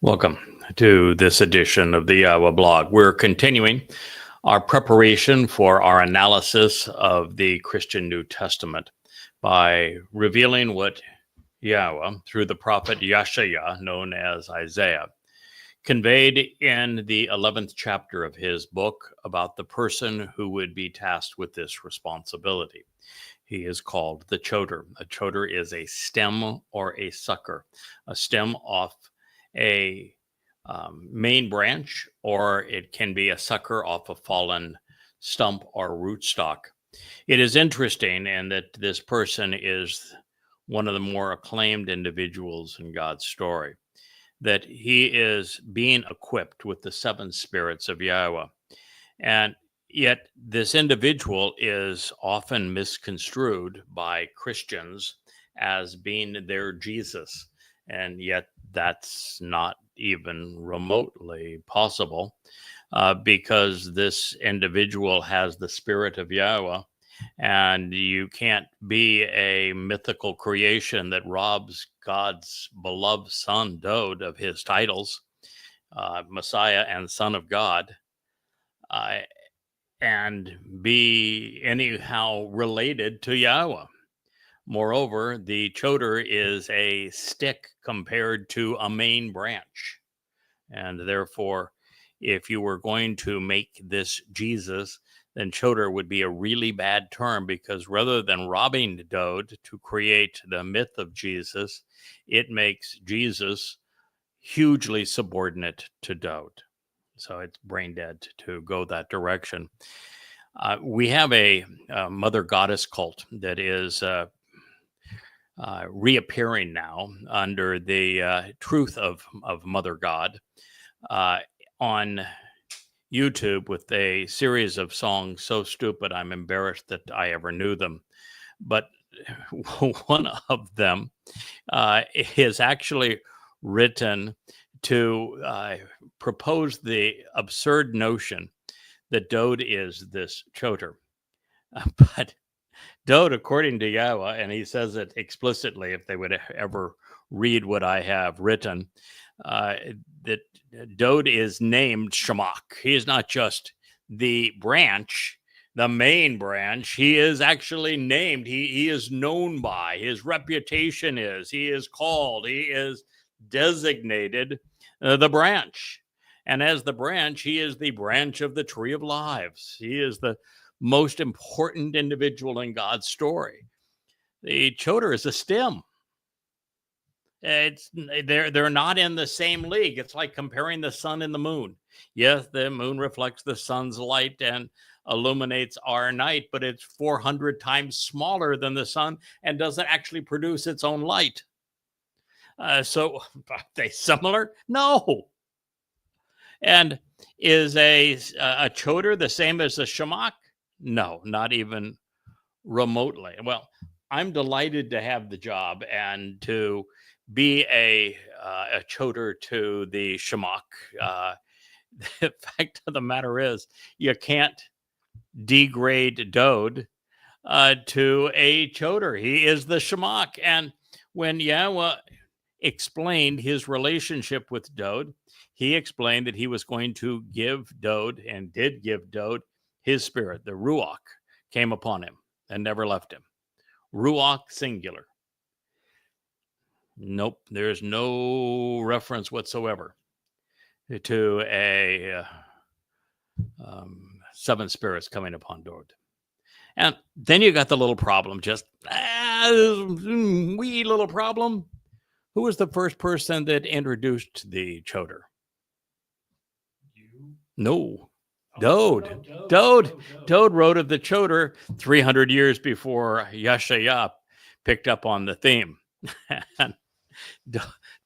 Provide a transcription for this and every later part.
Welcome to this edition of the Yahweh blog. We're continuing our preparation for our analysis of the Christian New Testament by revealing what Yahweh, through the prophet Yeshaya, known as Isaiah, conveyed in the 11th chapter of his book about the person who would be tasked with this responsibility. He is called the Choter. A Choter is a stem or a sucker, a stem off a main branch, or it can be a sucker off a fallen stump or rootstock. It is interesting in that this person is one of the more acclaimed individuals in God's story, that he is being equipped with the seven spirits of Yahweh. And yet this individual is often misconstrued by Christians as being their Jesus. And yet that's not even remotely possible because this individual has the spirit of Yahweh, and you can't be a mythical creation that robs God's beloved son, Dowd, of his titles, Messiah and Son of God, and be anyhow related to Yahweh. Moreover, the Choter is a stick compared to a main branch. And therefore, if you were going to make this Jesus, then Choter would be a really bad term, because rather than robbing Dowd to create the myth of Jesus, it makes Jesus hugely subordinate to Dowd. So it's brain dead to go that direction. We have a mother goddess cult that is reappearing now under the truth of Mother God on YouTube with a series of songs so stupid I'm embarrassed that I ever knew them. But one of them is actually written to propose the absurd notion that Dowd is this Choter. But Dowd, according to Yahweh, and he says it explicitly if they would ever read what I have written, that Dowd is named Shemach. He is not just the branch, the main branch. He is actually named. He is known by. His reputation is. He is called. He is designated the branch. And as the branch, he is the branch of the tree of lives. He is the most important individual in God's story. The Choter is a stem. They're not in the same league. It's like comparing the sun and the moon. Yes, the moon reflects the sun's light and illuminates our night, but it's 400 times smaller than the sun and doesn't actually produce its own light. So are they similar? No. And is a Choter the same as a Shemach? No, not even remotely. Well, I'm delighted to have the job and to be a Choter to the Shemach. The fact of the matter is, you can't degrade Dowd to a Choter. He is the Shemach. And when Yahweh explained his relationship with Dowd, he explained that he was going to give Dowd, and did give Dowd, his spirit. The Ruach came upon him and never left him. Ruach singular. Nope, there's no reference whatsoever to a seven spirits coming upon Dowd. And then you got the little problem, just wee little problem. Who was the first person that introduced the Choter? You? No. Dowd. Dowd wrote of the Choter 300 years before Yeshaya picked up on the theme. And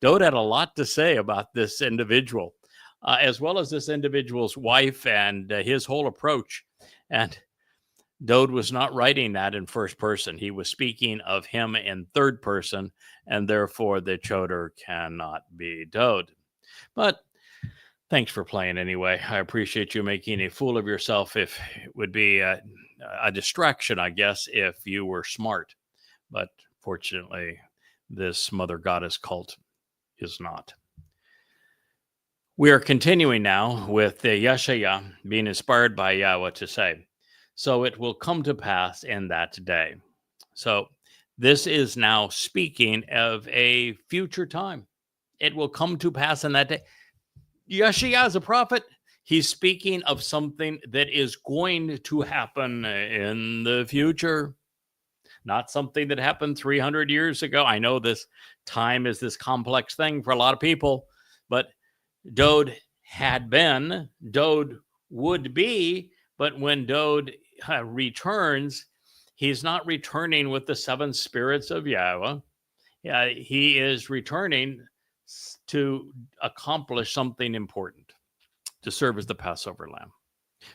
Dowd had a lot to say about this individual, as well as this individual's wife and his whole approach. And Dowd was not writing that in first person. He was speaking of him in third person, and therefore the Choter cannot be Dowd. But thanks for playing anyway. I appreciate you making a fool of yourself. If it would be a distraction, I guess, if you were smart. But fortunately, this mother goddess cult is not. We are continuing now with the Yeshaya being inspired by Yahweh to say, so it will come to pass in that day. So this is now speaking of a future time. It will come to pass in that day. Yeshaya is a prophet. He's speaking of something that is going to happen in the future, not something that happened 300 years ago. I know this time is this complex thing for a lot of people, but Dowd had been, Dowd would be, but when Dowd returns, he's not returning with the seven spirits of Yahweh. He is returning to accomplish something important, to serve as the Passover lamb.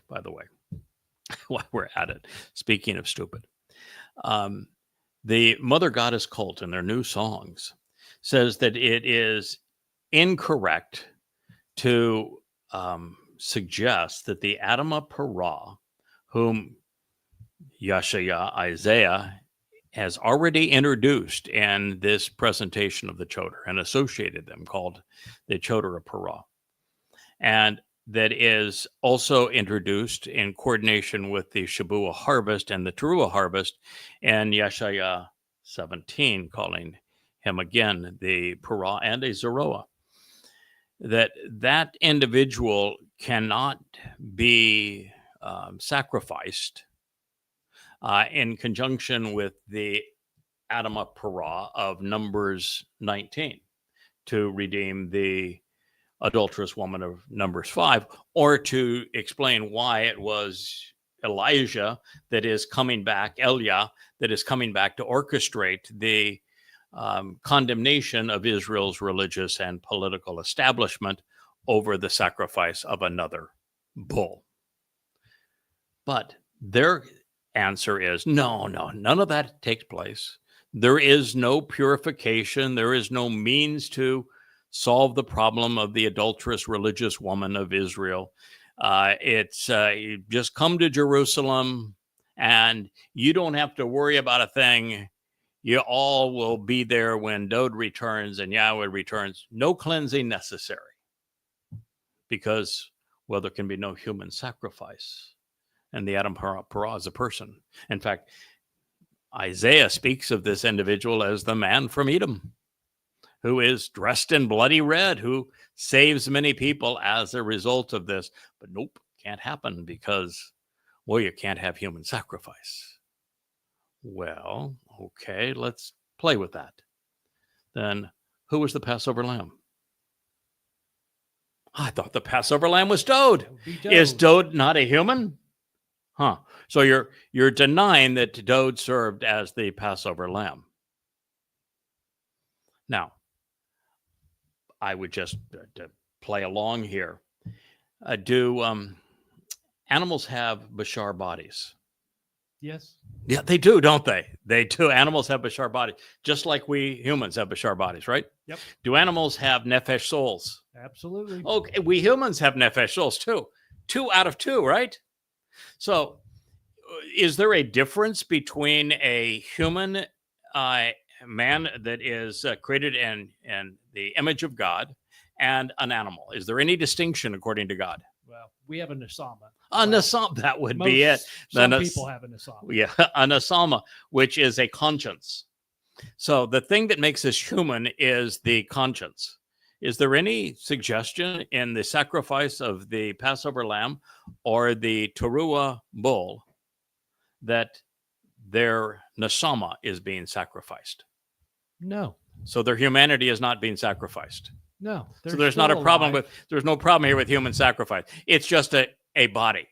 By the way, while we're at it, speaking of stupid, the Mother Goddess cult in their new songs says that it is incorrect to suggest that the Adamah Parah, whom Yeshaya, Isaiah, has already introduced in this presentation of the Choter and associated them, called the Choter Parah, and that is also introduced in coordination with the Shabuah harvest and the Teruah harvest in Yeshaya 17, calling him again the Parah and a Zeroah. That individual cannot be sacrificed in conjunction with the Adamah Parah of Numbers 19 to redeem the adulterous woman of Numbers 5, or to explain why it was Elijah that is coming back, Eliah, that is coming back to orchestrate the condemnation of Israel's religious and political establishment over the sacrifice of another bull. But their answer is, no, none of that takes place. There is no purification. There is no means to solve the problem of the adulterous religious woman of Israel. It's you just come to Jerusalem and you don't have to worry about a thing. You all will be there when Dowd returns and Yahweh returns. No cleansing necessary, because, well, there can be no human sacrifice. And the Adamah Parah is a person. In fact, Isaiah speaks of this individual as the man from Edom, who is dressed in bloody red, who saves many people as a result of this. But nope, can't happen because, well, you can't have human sacrifice. Well, okay, let's play with that. Then who was the Passover lamb? I thought the Passover lamb was Dowd. Is Dowd not a human? Huh. So you're denying that Dowd served as the Passover lamb. Now, I would just to play along here. Do animals have bashar bodies? Yes. Yeah, they do, don't they? They do. Animals have bashar bodies, just like we humans have bashar bodies, right? Yep. Do animals have nefesh souls? Absolutely. Okay, we humans have nefesh souls too. 2 out of 2, right? So, is there a difference between a human man that is created in the image of God and an animal? Is there any distinction according to God? Well, we have a Nesama. A Nesama, that would be it. Some people have a Nesama. Yeah, a Nesama, which is a conscience. So the thing that makes us human is the conscience. Is there any suggestion in the sacrifice of the Passover lamb or the Teruah bull that their Nesama is being sacrificed? No. So their humanity is not being sacrificed. No. So there's not a problem there's no problem here with human sacrifice. It's just a body.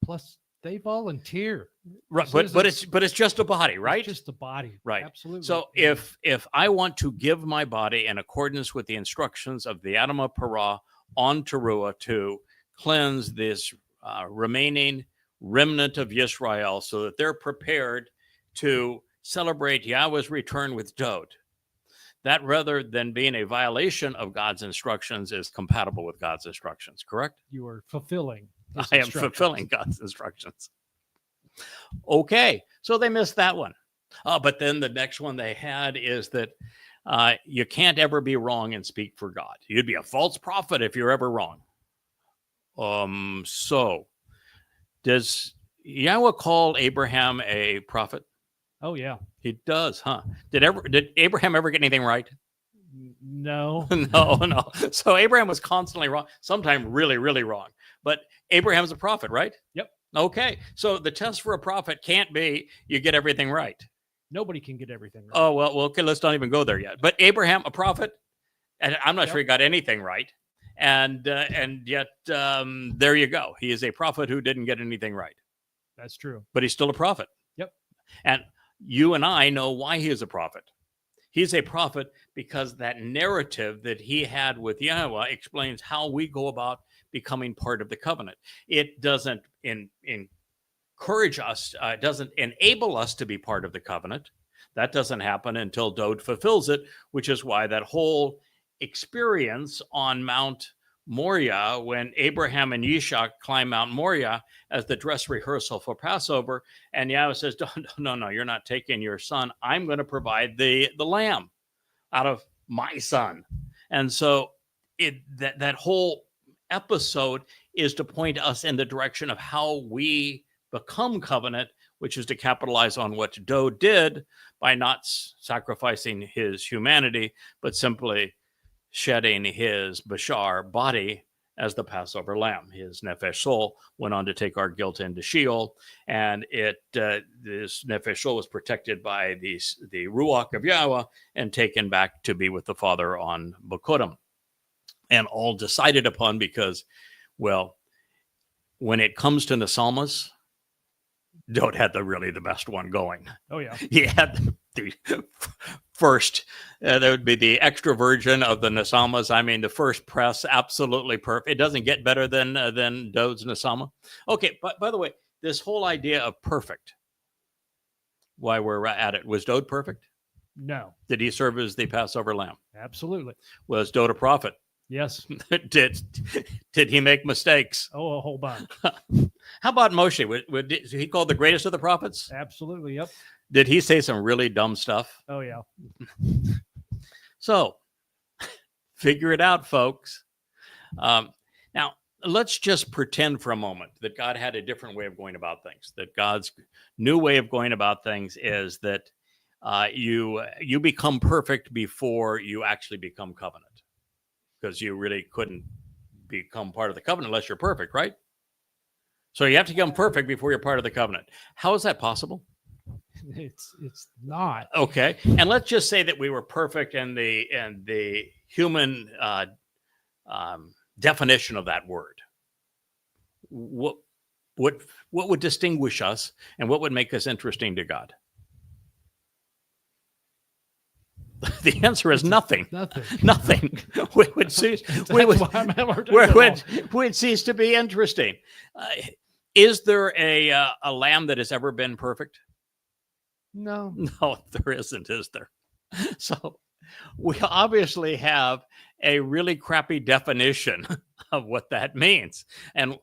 Plus, they volunteer. Right, but it's just a body, right? It's just a body. Right. Absolutely. So if I want to give my body in accordance with the instructions of the Adamah Parah on Teruah to cleanse this remaining remnant of Yisrael so that they're prepared to celebrate Yahweh's return with Dowd, that rather than being a violation of God's instructions is compatible with God's instructions, correct? You are fulfilling. I am fulfilling God's instructions. Okay, so they missed that one. But then the next one they had is that You can't ever be wrong and speak for God. You'd be a false prophet if you're ever wrong. So does Yahweh call Abraham a prophet? Oh yeah. He does, huh? Did Abraham ever get anything right? No. No. So Abraham was constantly wrong, sometimes really, really wrong. But Abraham's a prophet, right? Yep. Okay. So the test for a prophet can't be you get everything right. Nobody can get everything right. Oh, well, okay, let's not even go there yet. But Abraham, a prophet, and I'm not sure he got anything right. And yet, there you go. He is a prophet who didn't get anything right. That's true. But he's still a prophet. Yep. And you and I know why he is a prophet. He's a prophet because that narrative that he had with Yahweh explains how we go about becoming part of the covenant. It doesn't encourage us, doesn't enable us to be part of the covenant. That doesn't happen until Dowd fulfills it, which is why that whole experience on Mount Moriah, when Abraham and Yishak climb Mount Moriah as the dress rehearsal for Passover, and Yahweh says, no, you're not taking your son. I'm going to provide the lamb out of my son. And so that whole episode is to point us in the direction of how we become covenant, which is to capitalize on what Dowd did by not sacrificing his humanity, but simply shedding his Bashar body as the Passover lamb. His nefesh soul went on to take our guilt into Sheol, and this nefesh soul was protected by the Ruach of Yahweh and taken back to be with the Father on Bokodim. And all decided upon because, well, when it comes to the Psalms, Dowd had the best one going. Oh yeah. He had the first, there would be the extra version of the Nasamas. I mean, the first press, absolutely perfect. It doesn't get better than Dowd's Nasama. Okay, but by the way, this whole idea of perfect, why we're at it, was Dowd perfect? No. Did he serve as the Passover lamb? Absolutely. Was Dowd a prophet? Yes. Did he make mistakes? Oh, a whole bunch. How about Moshe? Was he called the greatest of the prophets? Absolutely. Yep. Did he say some really dumb stuff? Oh yeah. So figure it out, folks. Now, let's just pretend for a moment that God had a different way of going about things, that God's new way of going about things is that you become perfect before you actually become covenant, because you really couldn't become part of the covenant unless you're perfect, right? So you have to become perfect before you're part of the covenant. How is that possible? It's not. Okay, and let's just say that we were perfect in the human definition of that word. What would distinguish us, and what would make us interesting to God? The answer is nothing. Nothing. We would cease. We'd cease to be interesting. Is there a lamb that has ever been perfect? No. No, there isn't, is there? So we obviously have a really crappy definition of what that means. And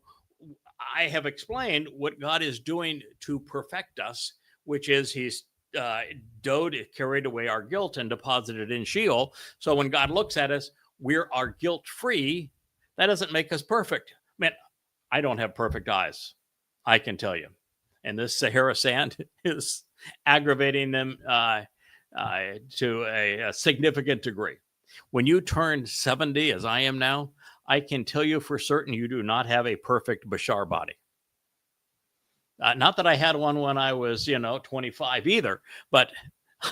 I have explained what God is doing to perfect us, which is he's Dowd carried away our guilt and deposited in Sheol. So when God looks at us, we are guilt-free. That doesn't make us perfect. Man, I don't have perfect eyes, I can tell you. And this Sahara sand is aggravating them to a significant degree. When you turn 70, as I am now, I can tell you for certain you do not have a perfect Bashar body. Not that I had one when I was, 25 either, but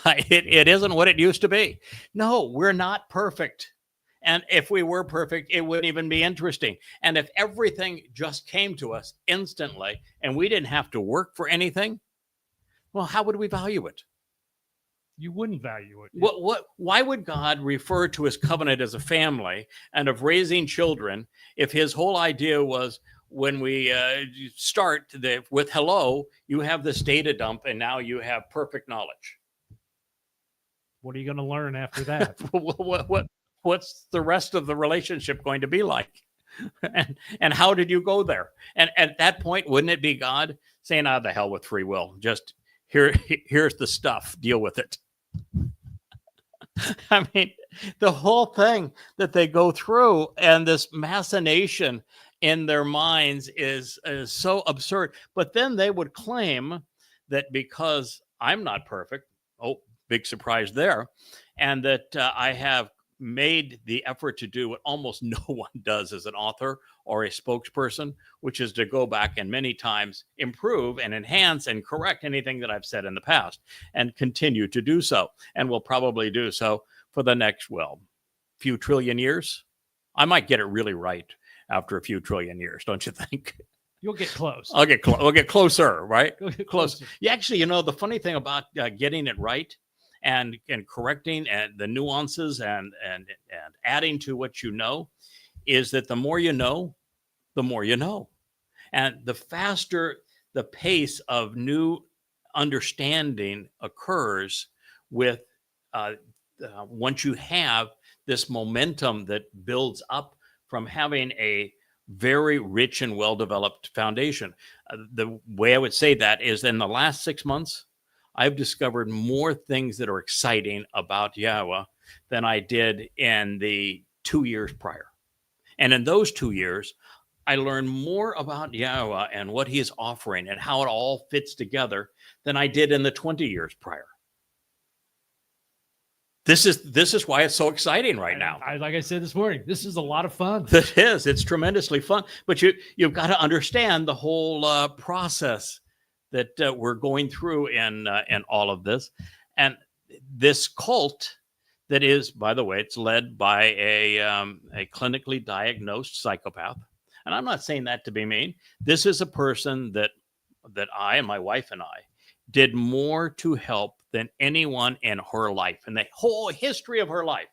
it isn't what it used to be. No, we're not perfect. And if we were perfect, it wouldn't even be interesting. And if everything just came to us instantly and we didn't have to work for anything, well, how would we value it? You wouldn't value it. Why would God refer to his covenant as a family and of raising children if his whole idea was when we start with hello, you have this data dump and now you have perfect knowledge? What are you going to learn after that? What's the rest of the relationship going to be like? And how did you go there? And at that point, wouldn't it be God saying, the hell with free will? Just here's the stuff, deal with it. I mean, the whole thing that they go through and this machination in their minds is so absurd. But then they would claim that because I'm not perfect, oh, big surprise there, and that I have made the effort to do what almost no one does as an author or a spokesperson, which is to go back and many times improve and enhance and correct anything that I've said in the past and continue to do so, and will probably do so for the next, well, few trillion years. I might get it really right after a few trillion years, don't you think? You'll get close. I'll get I'll get closer, right? You'll get Close. closer. Yeah, actually, the funny thing about getting it right and correcting and the nuances and adding to what you know is that the more you know, the more you know, and the faster the pace of new understanding occurs with once you have this momentum that builds up from having a very rich and well-developed foundation. The way I would say that is in the last 6 months, I've discovered more things that are exciting about Yahweh than I did in the 2 years prior. And in those 2 years, I learned more about Yahweh and what he is offering and how it all fits together than I did in the 20 years prior. This is why it's so exciting right now. Like I said this morning, this is a lot of fun. It is. It's tremendously fun. But you've got to understand the whole process that we're going through in all of this. And this cult that is, by the way, it's led by a clinically diagnosed psychopath. And I'm not saying that to be mean. This is a person that I and my wife and I did more to help than anyone in her life, in the whole history of her life,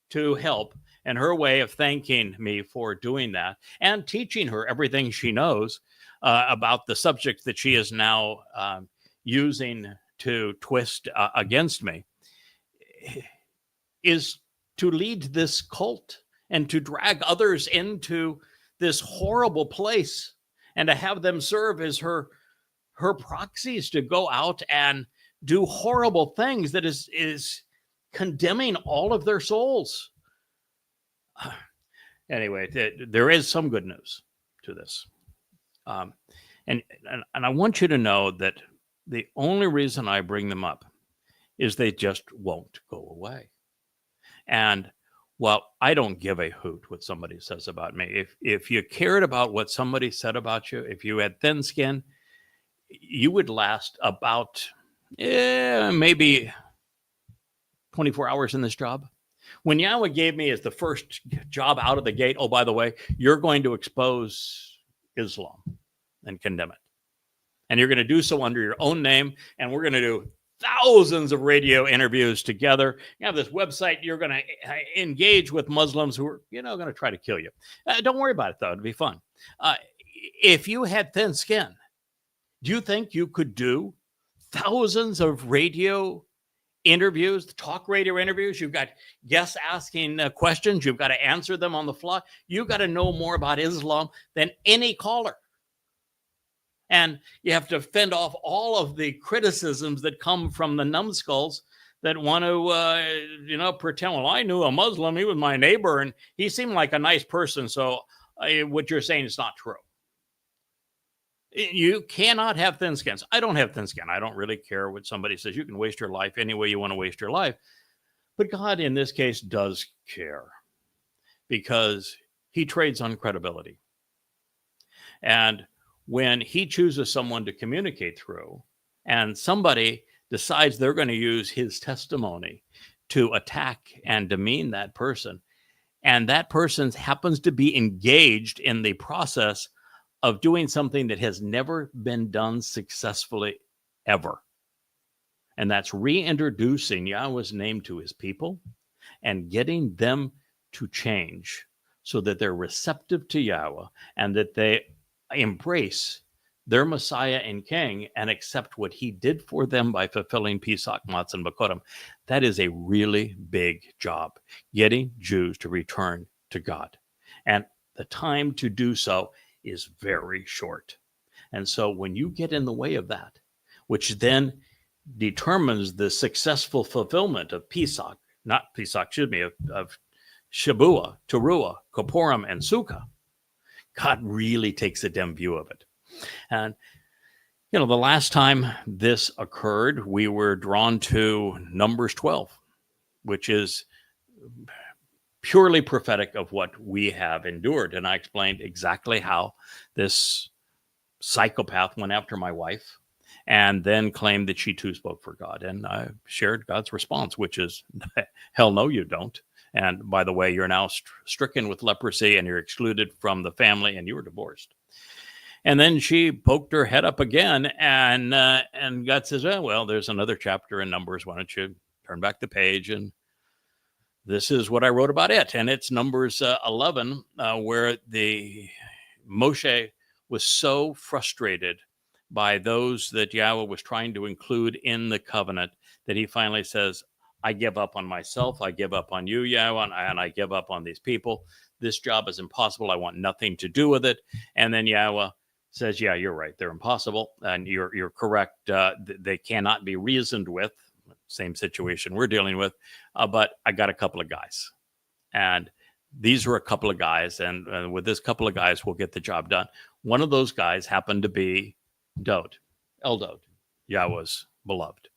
to help. And her way of thanking me for doing that and teaching her everything she knows about the subject that she is now using to twist against me is to lead this cult and to drag others into this horrible place and to have them serve as her proxies to go out and do horrible things that is condemning all of their souls. Anyway, there is some good news to this. And I want you to know that the only reason I bring them up is they just won't go away. And while I don't give a hoot what somebody says about me, if you cared about what somebody said about you, if you had thin skin, you would last about maybe 24 hours in this job. When Yahweh gave me as the first job out of the gate, oh, by the way, you're going to expose Islam and condemn it. And you're going to do so under your own name. And we're going to do thousands of radio interviews together. You have this website. You're going to engage with Muslims who are, going to try to kill you. Don't worry about it, though. It'll be fun. If you had thin skin, do you think you could do thousands of radio interviews, talk radio interviews? You've got guests asking questions. You've got to answer them on the fly. You've got to know more about Islam than any caller. And you have to fend off all of the criticisms that come from the numbskulls that want to, pretend, well, I knew a Muslim. He was my neighbor and he seemed like a nice person. So what you're saying is not true. You cannot have thin skins. I don't have thin skin. I don't really care what somebody says. You can waste your life any way you want to waste your life. But God, in this case, does care because he trades on credibility. And when he chooses someone to communicate through and somebody decides they're going to use his testimony to attack and demean that person, and that person happens to be engaged in the process of doing something that has never been done successfully ever. And that's reintroducing Yahweh's name to his people and getting them to change so that they're receptive to Yahweh and that they embrace their Messiah and King and accept what he did for them by fulfilling Pesach, Matzah, and Bakorim. That is a really big job, getting Jews to return to God. And the time to do so is very short. And so when you get in the way of that, which then determines the successful fulfillment of Pesach, not Pesach, excuse me, of Shabua, Teruah, Kippurim, and Sukkah, God really takes a dim view of it. And, the last time this occurred, we were drawn to Numbers 12, which is purely prophetic of what we have endured. And I explained exactly how this psychopath went after my wife and then claimed that she too spoke for God. And I shared God's response, which is, hell no, you don't. And by the way, you're now stricken with leprosy and you're excluded from the family and you were divorced. And then she poked her head up again and God says, well, there's another chapter in Numbers. Why don't you turn back the page? And this is what I wrote about it. And it's Numbers 11, where the Moshe was so frustrated by those that Yahweh was trying to include in the covenant that he finally says, I give up on myself. I give up on you, Yahweh, and I give up on these people. This job is impossible. I want nothing to do with it. And then Yahweh says, yeah, you're right. They're impossible. And you're correct. They cannot be reasoned with. Same situation we're dealing with. But I got a couple of guys. And these were a couple of guys. And with this couple of guys, we'll get the job done. One of those guys happened to be Dowd, Dowd, Yahweh's beloved.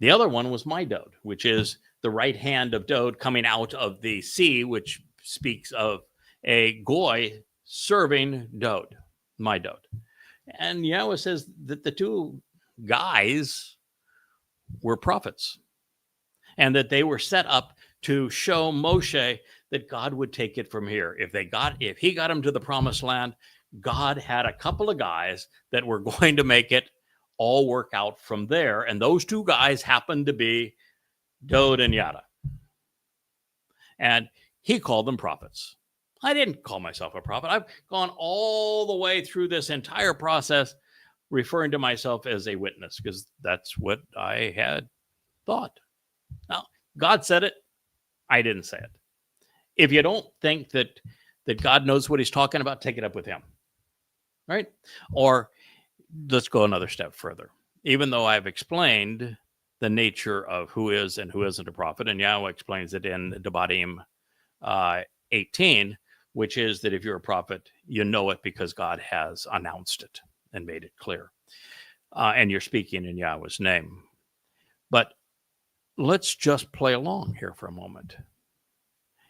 The other one was my Dowd, which is the right hand of Dowd coming out of the sea, which speaks of a goy serving Dowd, my Dowd. And Yahweh says that the two guys were prophets and that they were set up to show Moshe that God would take it from here. If he got him to the promised land, God had a couple of guys that were going to make it all work out from there. And those two guys happened to be Dowd and Yada. And he called them prophets. I didn't call myself a prophet. I've gone all the way through this entire process referring to myself as a witness because that's what I had thought. Now, God said it. I didn't say it. If you don't think that God knows what he's talking about, take it up with him. Right? Or let's go another step further. Even though I've explained the nature of who is and who isn't a prophet, and Yahweh explains it in Debunked 18, which is that if you're a prophet, you know it because God has announced it and made it clear. And you're speaking in Yahweh's name. But let's just play along here for a moment.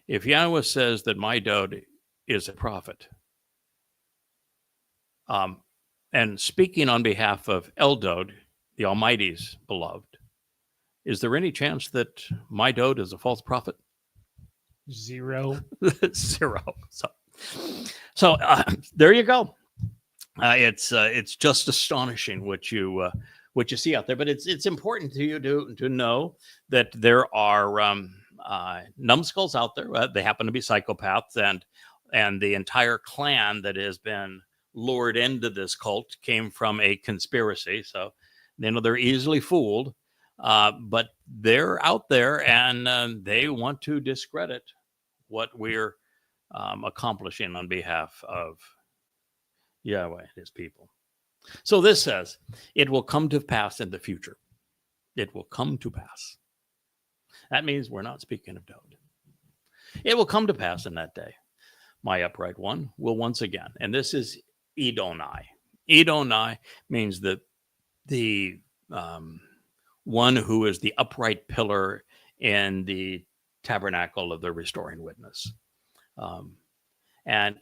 If Yahweh says that my Dowd is a prophet, and speaking on behalf of Dowd, the Almighty's beloved, is there any chance that my Dowd is a false prophet? Zero. Zero. So there you go. It's just astonishing what you see out there. But it's important to you to know that there are numbskulls out there. They happen to be psychopaths, and the entire clan that has been lured into this cult came from a conspiracy. So, they're easily fooled, but they're out there and they want to discredit what we're accomplishing on behalf of Yahweh and his people. So this says, it will come to pass in the future. It will come to pass. That means we're not speaking of Dowd. It will come to pass in that day. My upright one will once again, and this is Edonai. Edonai means that the one who is the upright pillar in the tabernacle of the restoring witness. And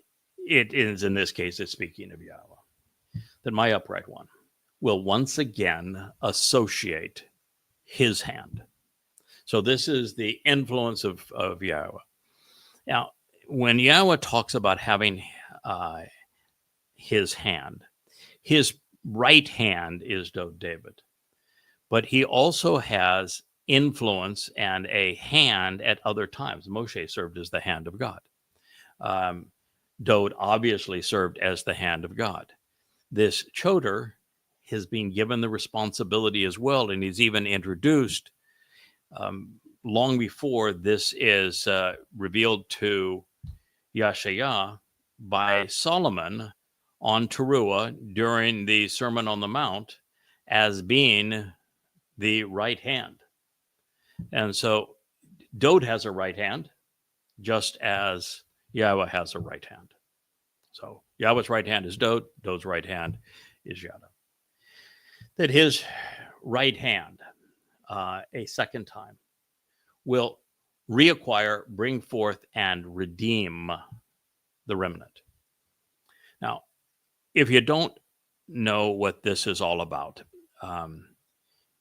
it is, in this case, it's speaking of Yahweh, that my upright one will once again associate his hand. So this is the influence of Yahweh. Now, when Yahweh talks about having his hand, his right hand is David, but he also has influence and a hand at other times. Moshe served as the hand of God. Dowd obviously served as the hand of God. This Choter has been given the responsibility as well, and he's even introduced long before this is revealed to Yashayah by Solomon on Teruah during the Sermon on the Mount as being the right hand. And so Dowd has a right hand, just as Yahweh has a right hand. So Yahweh's right hand is Dowd, Dowd's right hand is Yahweh. That his right hand, a second time, will reacquire, bring forth, and redeem the remnant. Now, if you don't know what this is all about,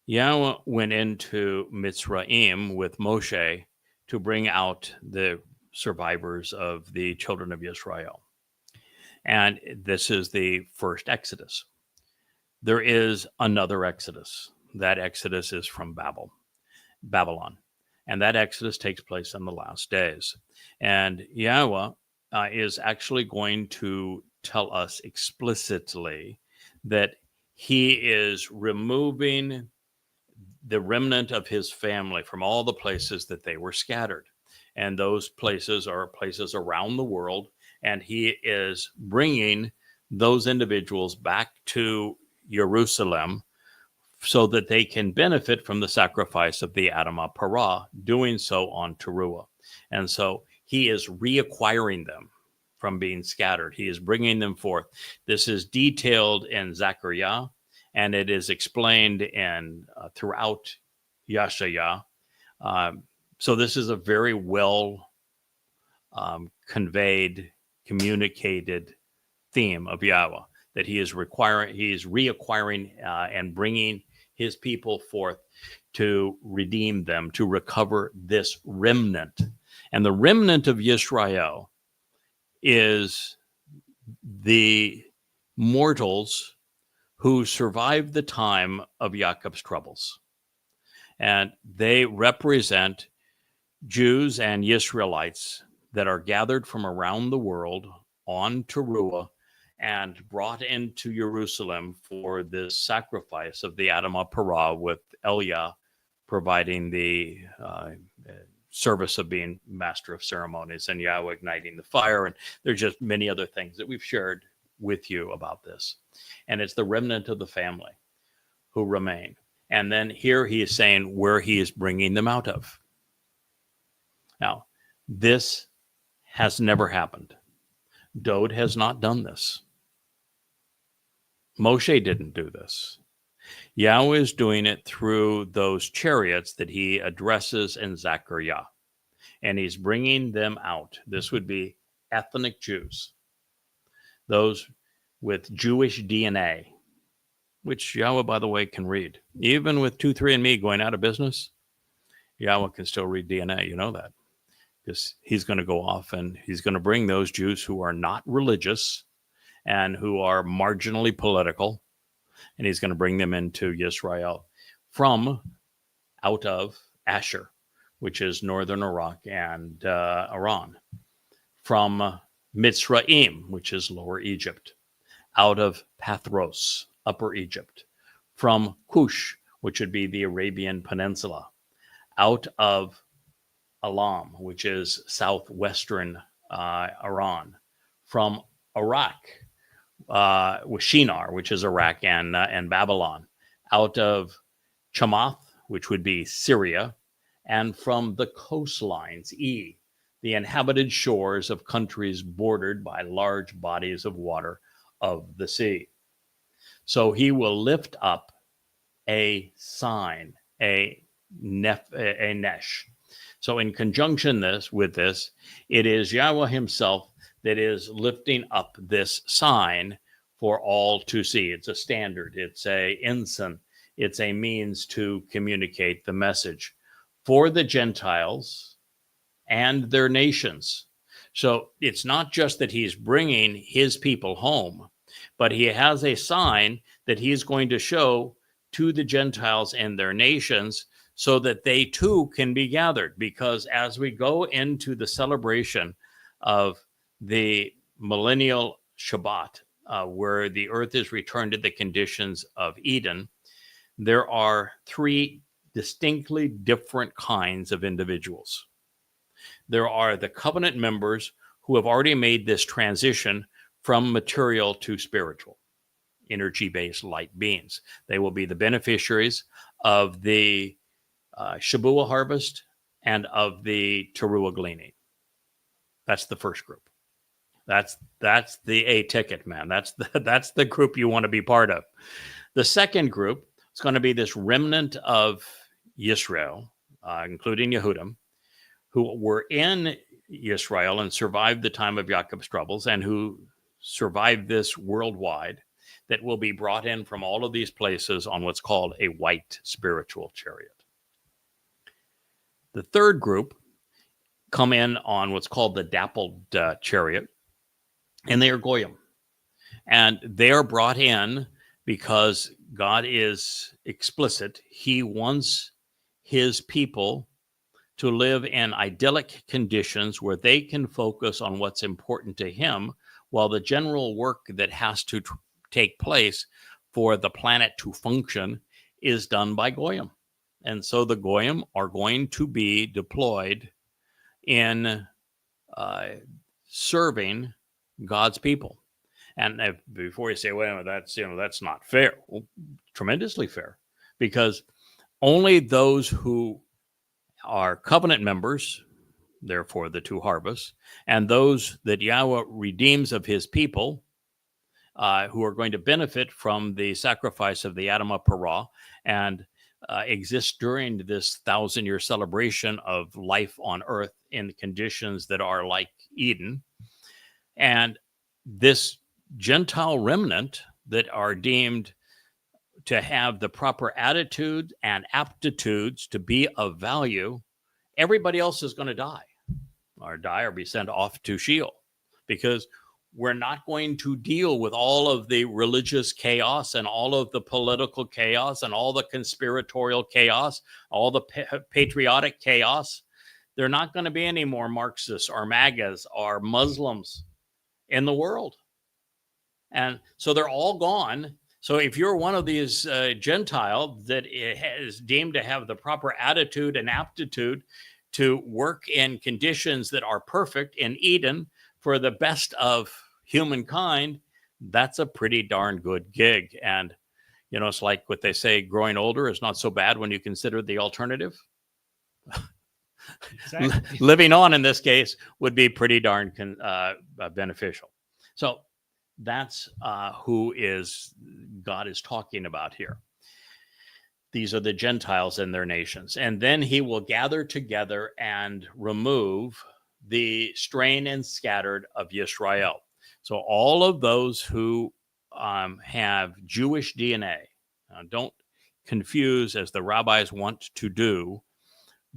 Yahweh went into Mitzrayim with Moshe to bring out the survivors of the children of Israel. And this is the first Exodus. There is another Exodus. That Exodus is from Babylon. And that Exodus takes place in the last days. And Yahweh is actually going to tell us explicitly that he is removing the remnant of his family from all the places that they were scattered. And those places are places around the world. And he is bringing those individuals back to Jerusalem so that they can benefit from the sacrifice of the Adamah Parah, doing so on Teruah. And so he is reacquiring them from being scattered. He is bringing them forth. This is detailed in Zechariah, and it is explained in throughout Yashaya. So this is a very well conveyed, communicated theme of Yahweh, that he is reacquiring and bringing his people forth to redeem them, to recover this remnant. And the remnant of Yisrael is the mortals who survived the time of Jacob's troubles. And they represent Jews and Israelites that are gathered from around the world on Teruah and brought into Jerusalem for this sacrifice of the Adamah Parah, with Eliah providing the service of being master of ceremonies and Yahweh igniting the fire. And there's just many other things that we've shared with you about this. And it's the remnant of the family who remain. And then here he is saying where he is bringing them out of. Now, this has never happened. Dowd has not done this. Moshe didn't do this. Yahweh is doing it through those chariots that he addresses in Zechariah. And he's bringing them out. This would be ethnic Jews, those with Jewish DNA, which Yahweh, by the way, can read. Even with 23andMe going out of business, Yahweh can still read DNA. You know that. Because he's going to go off and he's going to bring those Jews who are not religious and who are marginally political, and he's going to bring them into Israel from out of Asher, which is northern Iraq and Iran, from Mitzrayim, which is lower Egypt, out of Pathros, upper Egypt, from Cush, which would be the Arabian Peninsula, out of Elam, which is southwestern Iran, from Iraq, with Shinar, which is Iraq and Babylon, out of Chamath, which would be Syria, and from the coastlines, the inhabited shores of countries bordered by large bodies of water of the sea. So he will lift up a sign, a nesh. So in conjunction with this, it is Yahweh himself that is lifting up this sign for all to see. It's a standard. It's a ensign. It's a means to communicate the message for the Gentiles and their nations. So it's not just that he's bringing his people home, but he has a sign that he's going to show to the Gentiles and their nations so that they too can be gathered. Because as we go into the celebration of the millennial Shabbat, where the earth is returned to the conditions of Eden, there are three distinctly different kinds of individuals. There are the covenant members who have already made this transition from material to spiritual, energy-based light beings. They will be the beneficiaries of the Shabuah harvest and of the teruah gleaning. That's the first group. That's the A ticket, man. That's the group you want to be part of. The second group is going to be this remnant of Yisrael, including Yehudim, who were in Yisrael and survived the time of Jacob's troubles and who survived this worldwide, that will be brought in from all of these places on what's called a white spiritual chariot. The third group come in on what's called the dappled chariot, and they are Goyim. And they are brought in because God is explicit. He wants his people to live in idyllic conditions where they can focus on what's important to him, while the general work that has to take place for the planet to function is done by Goyim. And so the Goyim are going to be deployed in serving God's people. And before you say, well, that's not fair. Well, tremendously fair, because only those who are covenant members, therefore the two harvests, and those that Yahweh redeems of his people, who are going to benefit from the sacrifice of the Adam of Parah and exist during this 1,000-year celebration of life on earth in conditions that are like Eden. And this Gentile remnant that are deemed to have the proper attitude and aptitudes to be of value, everybody else is going to die or be sent off to Sheol, because we're not going to deal with all of the religious chaos and all of the political chaos and all the conspiratorial chaos, all the patriotic chaos. There are not going to be any more Marxists or MAGAs or Muslims in the world. And so they're all gone. So if you're one of these Gentile that is deemed to have the proper attitude and aptitude to work in conditions that are perfect in Eden for the best of humankind, that's a pretty darn good gig. And, you know, it's like what they say, growing older is not so bad when you consider the alternative. Exactly. Living on in this case would be pretty darn beneficial. So that's who God is talking about here. These are the Gentiles in their nations. And then he will gather together and remove the strain and scattered of Yisrael. So all of those who have Jewish DNA, don't confuse, as the rabbis want to do,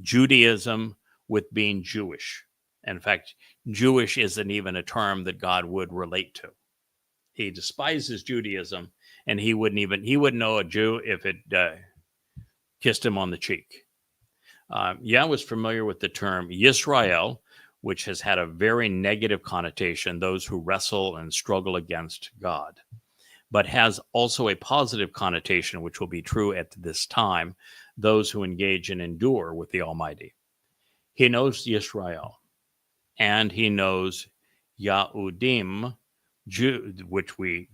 Judaism with being Jewish. In fact, Jewish isn't even a term that God would relate to. He despises Judaism, and he wouldn't know a Jew if it kissed him on the cheek. Yah was familiar with the term Yisrael, which has had a very negative connotation, those who wrestle and struggle against God, but has also a positive connotation, which will be true at this time, those who engage and endure with the Almighty. He knows Yisrael, and he knows Yahudim, which we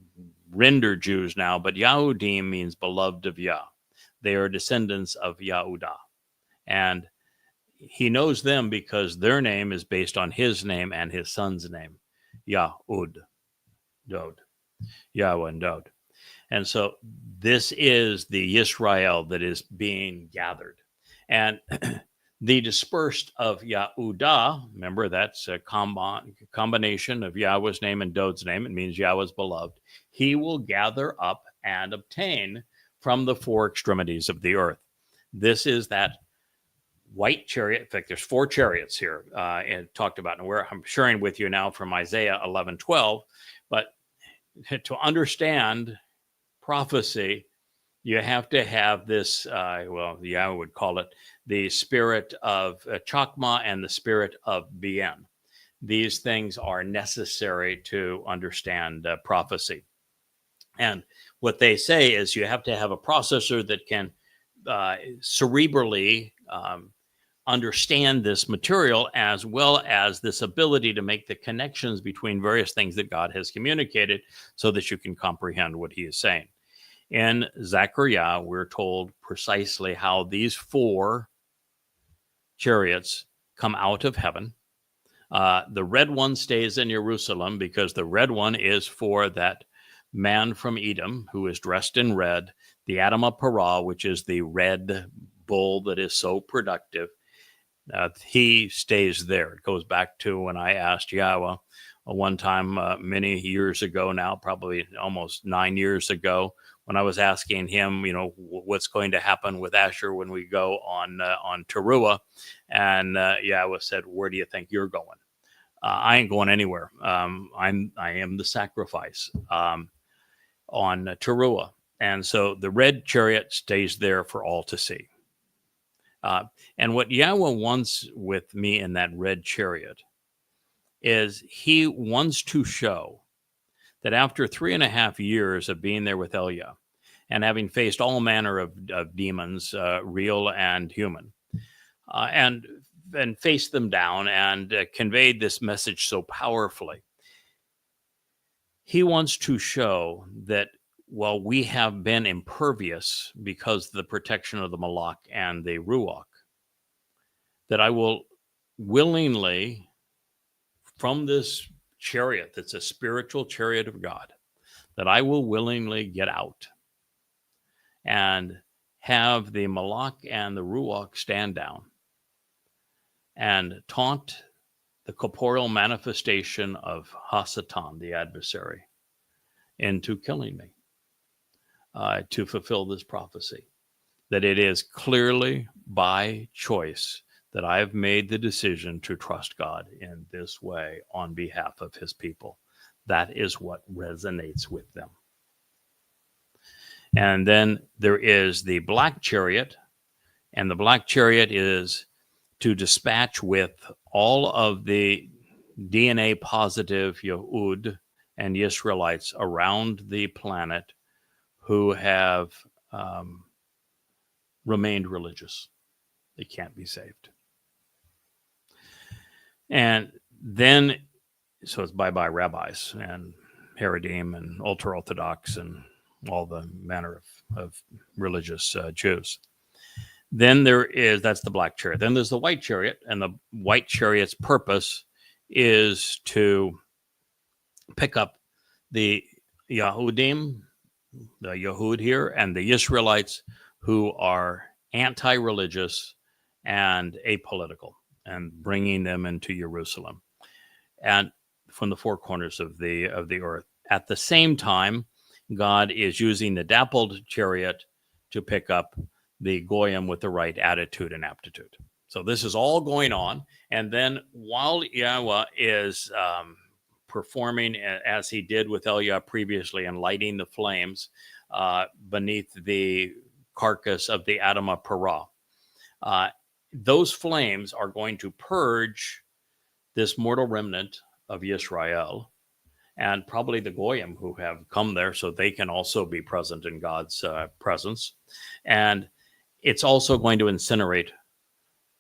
render Jews now, but Yahudim means beloved of Yah. They are descendants of Yahudah. And he knows them because their name is based on his name and his son's name, Yahud, Dowd, Yahweh and Dowd. And so this is the Yisrael that is being gathered. And the dispersed of Yahudah, remember that's a combination of Yahweh's name and Dowd's name. It means Yahweh's beloved. He will gather up and obtain from the four extremities of the earth. This is that white chariot. In fact, there's four chariots here and talked about, and I'm sharing with you now from Isaiah 11:12. But to understand prophecy, you have to have this, Yahweh would call it the spirit of Chokmah and the spirit of Bien. These things are necessary to understand prophecy. And what they say is you have to have a processor that can cerebrally understand this material, as well as this ability to make the connections between various things that God has communicated so that you can comprehend what he is saying. In Zechariah, we're told precisely how these four chariots come out of heaven. The red one stays in Jerusalem because the red one is for that man from Edom who is dressed in red, the Adamah Parah, which is the red bull that is so productive. He stays there. It goes back to when I asked Yahweh one time many years ago now, probably almost 9 years ago, when I was asking him, what's going to happen with Asher when we go on Teruah, and Yahweh said, "Where do you think you're going?" I ain't going anywhere. I am the sacrifice on Teruah, and so the red chariot stays there for all to see. And what Yahweh wants with me in that red chariot is he wants to show that after 3.5 years of being there with Elia and having faced all manner of demons, real and human, and faced them down and conveyed this message so powerfully, he wants to show that while we have been impervious because of the protection of the Malach and the Ruach, that I will willingly, from this chariot that's a spiritual chariot of God, that I will willingly get out and have the Malach and the Ruach stand down and taunt the corporeal manifestation of Hasatan, the adversary, into killing me, to fulfill this prophecy. That it is clearly by choice that I have made the decision to trust God in this way on behalf of his people. That is what resonates with them. And then there is the black chariot, and the black chariot is to dispatch with all of the DNA positive Yehud and Israelites around the planet who have remained religious. They can't be saved. And then, so it's bye-bye rabbis and Haredim and ultra-Orthodox and all the manner of religious Jews. Then that's the black chariot. Then there's the white chariot, and the white chariot's purpose is to pick up the Yahudim, the Yehud here, and the Israelites who are anti-religious and apolitical, and bringing them into Jerusalem and from the four corners of the earth. At the same time, God is using the dappled chariot to pick up the Goyim with the right attitude and aptitude. So this is all going on. And then while Yahweh is performing as he did with Elia previously and lighting the flames beneath the carcass of the Adamah Parah, those flames are going to purge this mortal remnant of Israel and probably the Goyim who have come there so they can also be present in God's presence. And it's also going to incinerate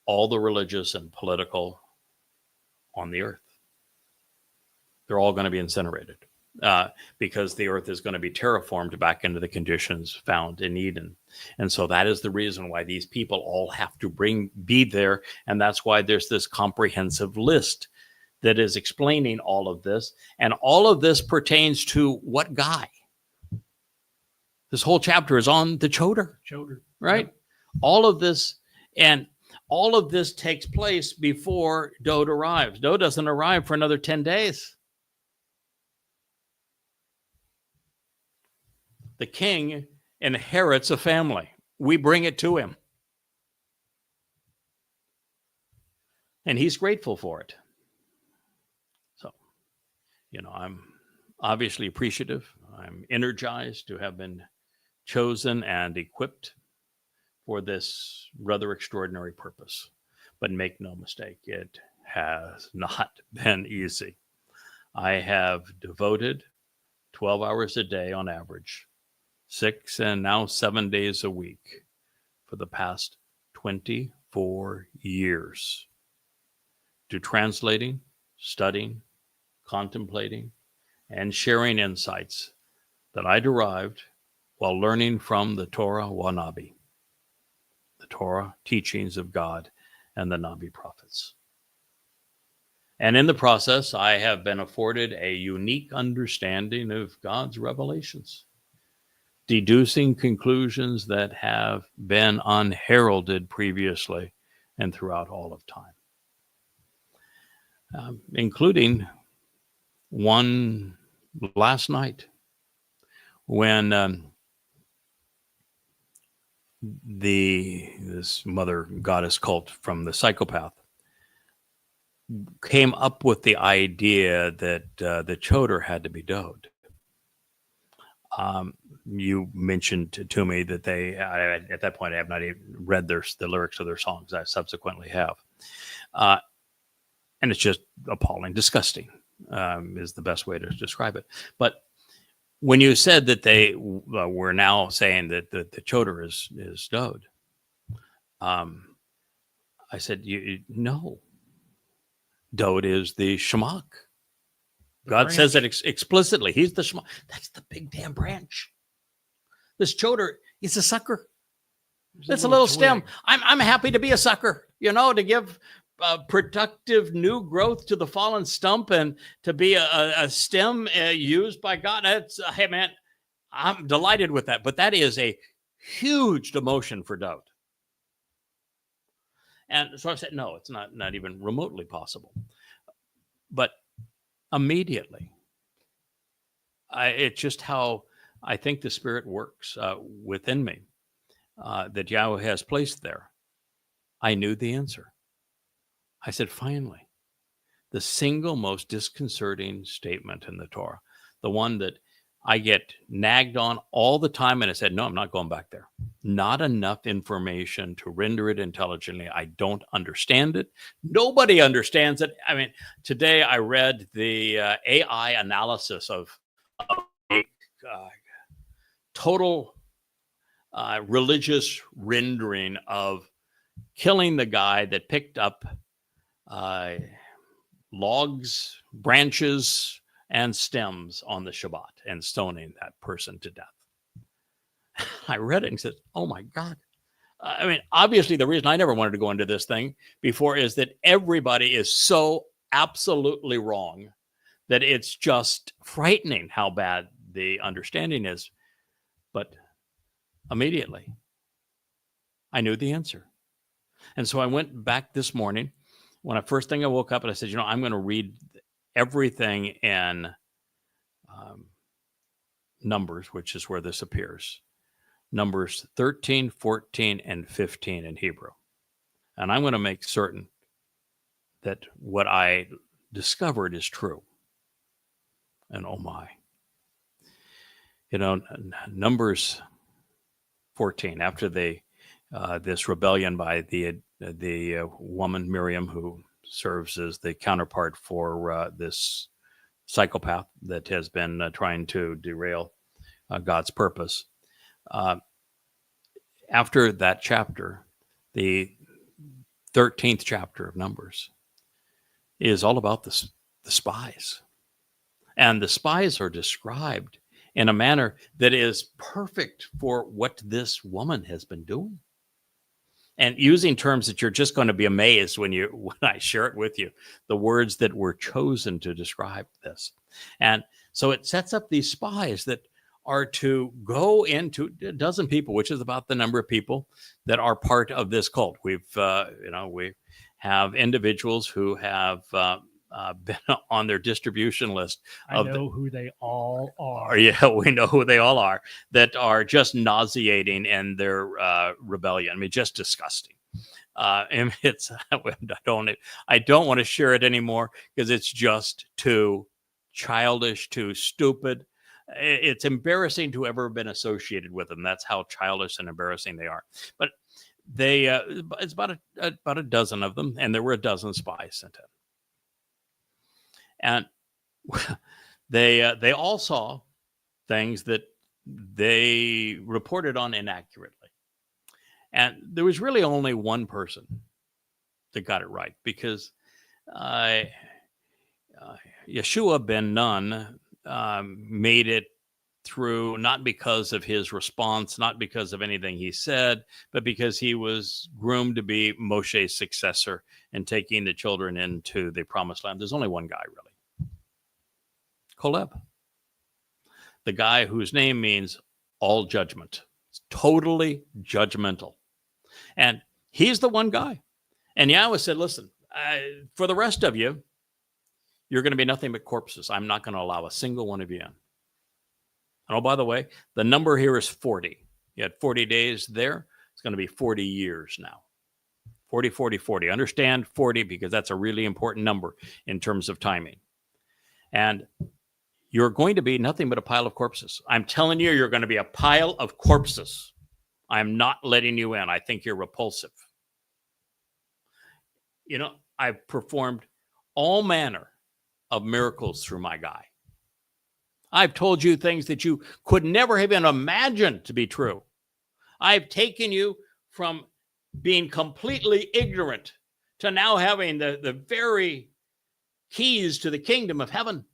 all the religious and political on the earth. They're all going to be incinerated because the earth is going to be terraformed back into the conditions found in Eden. And so that is the reason why these people all have to be there. And that's why there's this comprehensive list that is explaining all of this. And all of this pertains to what guy? This whole chapter is on the Choter. Right? Yep. All of this takes place before Dowd arrives. Dowd doesn't arrive for another 10 days. The king inherits a family. We bring it to him. And he's grateful for it. So, I'm obviously appreciative. I'm energized to have been chosen and equipped for this rather extraordinary purpose. But make no mistake, it has not been easy. I have devoted 12 hours a day on average, 6 and now 7 days a week for the past 24 years to translating, studying, contemplating, and sharing insights that I derived while learning from the Torah Wanabi, the Torah teachings of God, and the Nabi prophets. And in the process, I have been afforded a unique understanding of God's revelations, deducing conclusions that have been unheralded previously and throughout all of time, including one last night when this mother goddess cult from the psychopath came up with the idea that the Choter had to be Dowd. You mentioned to me that at that point, I have not even read the lyrics of their songs. I subsequently have. And it's just appalling, disgusting is the best way to describe it. But when you said that they were now saying that the Choter is Dowd, I said, no. Dowd is the Shemach. God says it explicitly. He's the Shemach. That's the big damn branch. This Choter is a sucker. That's a little stem. I'm happy to be a sucker, to give productive new growth to the fallen stump and to be a stem used by God. Hey, man, I'm delighted with that. But that is a huge demotion for Dowd. And so I said, no, it's not even remotely possible. But immediately, it's just how I think the Spirit works within me that Yahweh has placed there. I knew the answer. I said, finally, the single most disconcerting statement in the Torah, the one that I get nagged on all the time. And I said, no, I'm not going back there. Not enough information to render it intelligently. I don't understand it. Nobody understands it. I mean, today I read the AI analysis of total religious rendering of killing the guy that picked up logs, branches, and stems on the Shabbat and stoning that person to death. I read it and said, oh my God. I mean, obviously the reason I never wanted to go into this thing before is that everybody is so absolutely wrong that it's just frightening how bad the understanding is. But immediately I knew the answer. And so I went back this morning when first thing I woke up and I said, I'm going to read everything in Numbers, which is where this appears. Numbers 13, 14, and 15 in Hebrew. And I'm going to make certain that what I discovered is true. And oh my. Numbers 14, after this rebellion by the woman Miriam, who serves as the counterpart for this psychopath that has been trying to derail God's purpose. After that chapter, the 13th chapter of Numbers is all about the spies. And the spies are described in a manner that is perfect for what this woman has been doing. And using terms that you're just going to be amazed when I share it with you, the words that were chosen to describe this. And so it sets up these spies that are to go into a dozen people, which is about the number of people that are part of this cult. We have individuals who have been on their distribution list. I know who they all are. Yeah, we know who they all are, that are just nauseating in their rebellion. I mean, just disgusting. And I don't want to share it anymore because it's just too childish, too stupid. It's embarrassing to ever been associated with them. That's how childish and embarrassing they are. But it's about a dozen of them, and there were a dozen spies sent in. And they all saw things that they reported on inaccurately. And there was really only one person that got it right, because Yeshua ben Nun made it through, not because of his response, not because of anything he said, but because he was groomed to be Moshe's successor in taking the children into the promised land. There's only one guy, really. Caleb. The guy whose name means all judgment. It's totally judgmental. And he's the one guy. And Yahweh said, listen, for the rest of you, you're going to be nothing but corpses. I'm not going to allow a single one of you in. And oh, by the way, the number here is 40. You had 40 days there. It's going to be 40 years now. 40, 40, 40. Understand 40 because that's a really important number in terms of timing. And you're going to be nothing but a pile of corpses. I'm telling you, you're going to be a pile of corpses. I'm not letting you in. I think you're repulsive. You know, I've performed all manner of miracles through my guy. I've told you things that you could never have even imagined to be true. I've taken you from being completely ignorant to now having the very keys to the kingdom of heaven.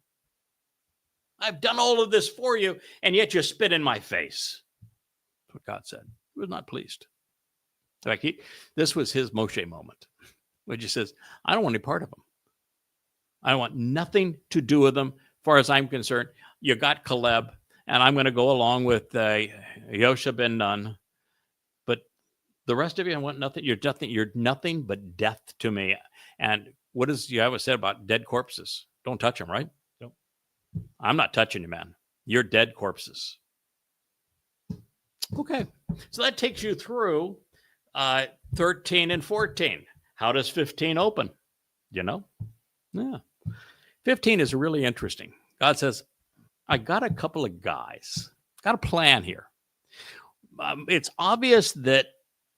I've done all of this for you, and yet you spit in my face. That's what God said. He was not pleased. In fact, this was his Moshe moment, which he says, I don't want any part of them. I want nothing to do with them. As far as I'm concerned, you got Caleb, and I'm going to go along with Yosha ben Nun. But the rest of you, I want nothing. You're nothing but death to me. And what does Yahweh said about dead corpses? Don't touch them, right? Nope. I'm not touching you, man. You're dead corpses. Okay. So that takes you through 13 and 14. How does 15 open? You know? Yeah. 15 is really interesting. God says, I got a couple of guys, got a plan here. It's obvious that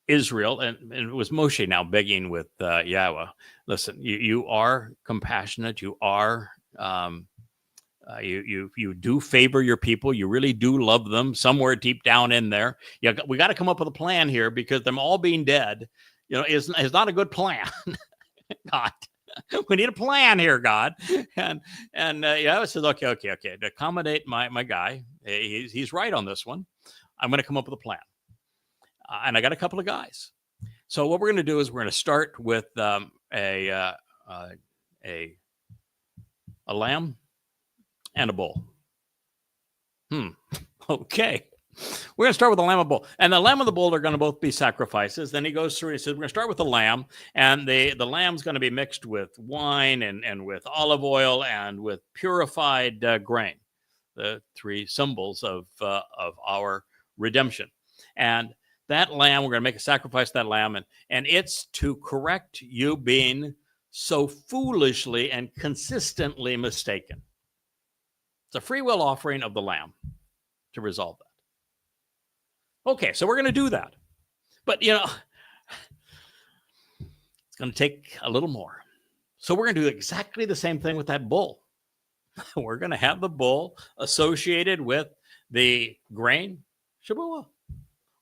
Israel, and it was Moshe now begging with Yahweh, listen, you are compassionate. You are, you do favor your people. You really do love them somewhere deep down in there. We got to come up with a plan here because them all being dead, you know, is not a good plan. God. We need a plan here, God. And Yahweh says, okay. To accommodate my guy, he's right on this one. I'm going to come up with a plan. And I got a couple of guys. So what we're going to do is we're going to start with a lamb and a bull. Okay. We're going to start with the lamb and bull. And the lamb and the bull are going to both be sacrifices. Then he goes through and he says, we're going to start with the lamb. And the lamb's going to be mixed with wine and with olive oil and with purified grain. The three symbols of our redemption. And that lamb, we're going to make a sacrifice to that lamb. And it's to correct you being so foolishly and consistently mistaken. It's a free will offering of the lamb to resolve that. Okay, so we're going to do that. But, you know, it's going to take a little more. So we're going to do exactly the same thing with that bull. We're going to have the bull associated with the grain, Shabuah.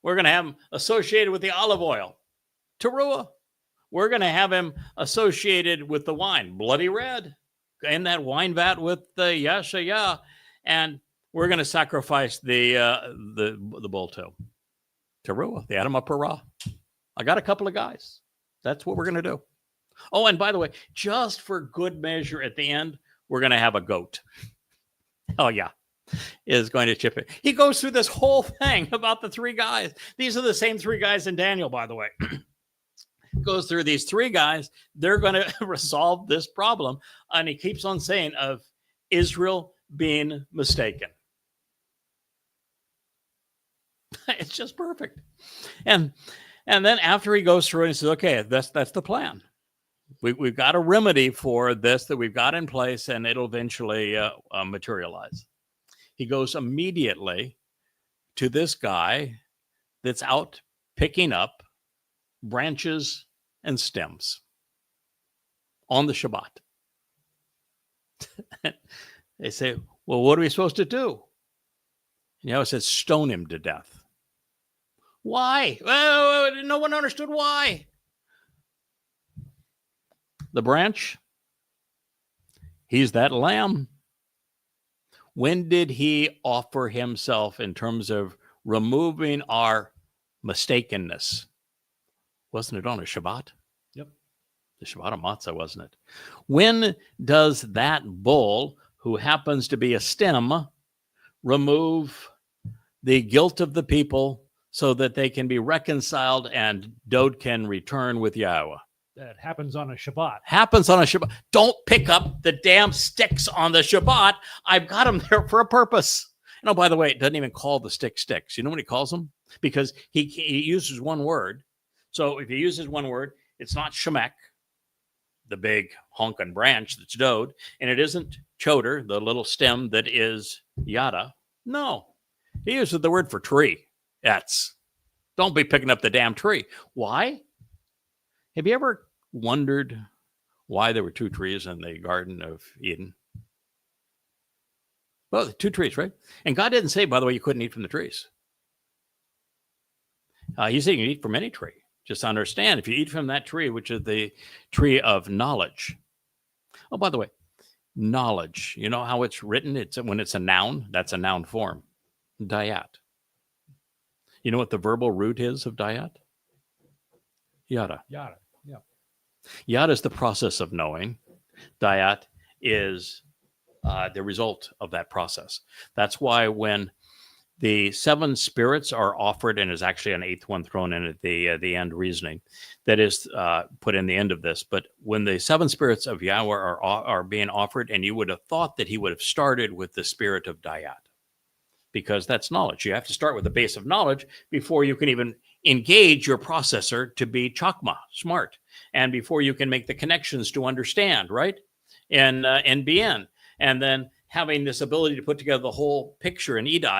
We're going to have him associated with the olive oil, Teruah. We're going to have him associated with the wine, bloody red, in that wine vat with the Yashayah. And we're going to sacrifice the bull too. Teruah, the Adam of Parah. I got a couple of guys. That's what we're going to do. Oh, and by the way, just for good measure at the end, we're going to have a goat. Oh, yeah. Is going to chip it. He goes through this whole thing about the three guys. These are the same three guys in Daniel, by the way. Goes through these three guys. They're going to resolve this problem. And he keeps on saying of Israel being mistaken. It's just perfect. And then after he goes through and he says, okay, that's the plan. We've got a remedy for this that we've got in place, and it'll eventually materialize. He goes immediately to this guy that's out picking up branches and stems on the Shabbat. They say, well, what are we supposed to do? And Yahweh says, stone him to death. Why? Well, no one understood why. The branch, he's that lamb. When did he offer himself in terms of removing our mistakenness? Wasn't it on a Shabbat? Yep. The Shabbat of Matzah, wasn't it? When does that bull, who happens to be a stem, remove the guilt of the people so that they can be reconciled and Dowd can return with Yahweh? That happens on a Shabbat. Happens on a Shabbat. Don't pick up the damn sticks on the Shabbat. I've got them there for a purpose. And oh, by the way, it doesn't even call the sticks. You know what he calls them? Because he uses one word. So if he uses one word, it's not Shemach, the big honking branch that's Dowd, and it isn't Choter, the little stem that is Yada. No, he uses the word for tree. Don't be picking up the damn tree. Why? Have you ever wondered why there were two trees in the Garden of Eden? Well, two trees, right? And God didn't say, by the way, you couldn't eat from the trees. He said you can eat from any tree. Just understand, if you eat from that tree, which is the tree of knowledge. Oh, by the way, knowledge. You know how it's written? When it's a noun, that's a noun form. Dayat. You know what the verbal root is of dayat? Yada. Yada. Yeah. Yada is the process of knowing. Dayat is the result of that process. That's why when the seven spirits are offered, and there's actually an eighth one thrown in at the end reasoning that is put in the end of this. But when the seven spirits of Yahweh are being offered, and you would have thought that he would have started with the spirit of Dayat, because that's knowledge. You have to start with the base of knowledge before you can even engage your processor to be chakma, smart, and before you can make the connections to understand, right? And be in. And then having this ability to put together the whole picture in Edith,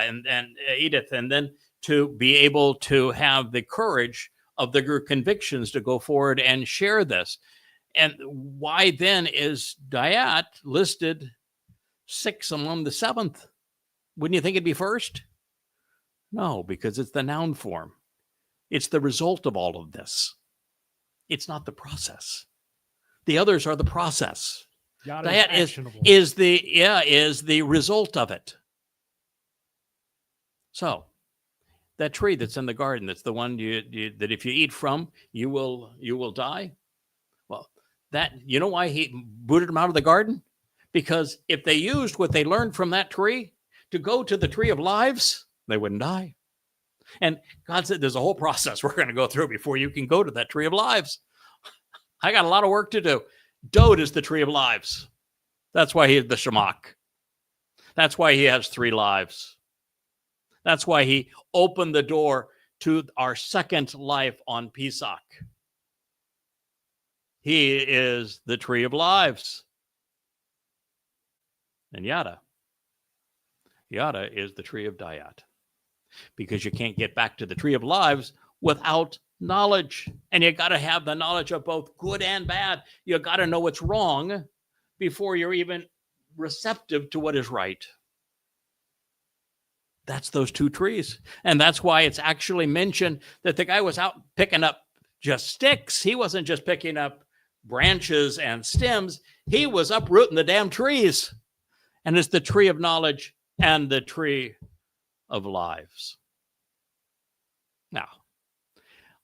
and then to be able to have the courage of the convictions to go forward and share this. And why then is Dayat listed 6 among the 7th? Wouldn't you think it'd be first? No, because it's the noun form. It's the result of all of this. It's not the process. The others are the process. That is the result of it. So that tree that's in the garden, that's the one that if you eat from, you will die. Well, you know why he booted them out of the garden? Because if they used what they learned from that tree to go to the tree of lives, they wouldn't die. And God said, there's a whole process we're going to go through before you can go to that tree of lives. I got a lot of work to do. Dowd is the tree of lives. That's why he is the Shemach. That's why he has 3 lives. That's why he opened the door to our second life on Pesach. He is the tree of lives. And Yada is the tree of Dayat. Because you can't get back to the tree of lives without knowledge. And you got to have the knowledge of both good and bad. You got to know what's wrong before you're even receptive to what is right. That's those 2 trees. And that's why it's actually mentioned that the guy was out picking up just sticks. He wasn't just picking up branches and stems. He was uprooting the damn trees. And it's the tree of knowledge and the tree of lives. Now,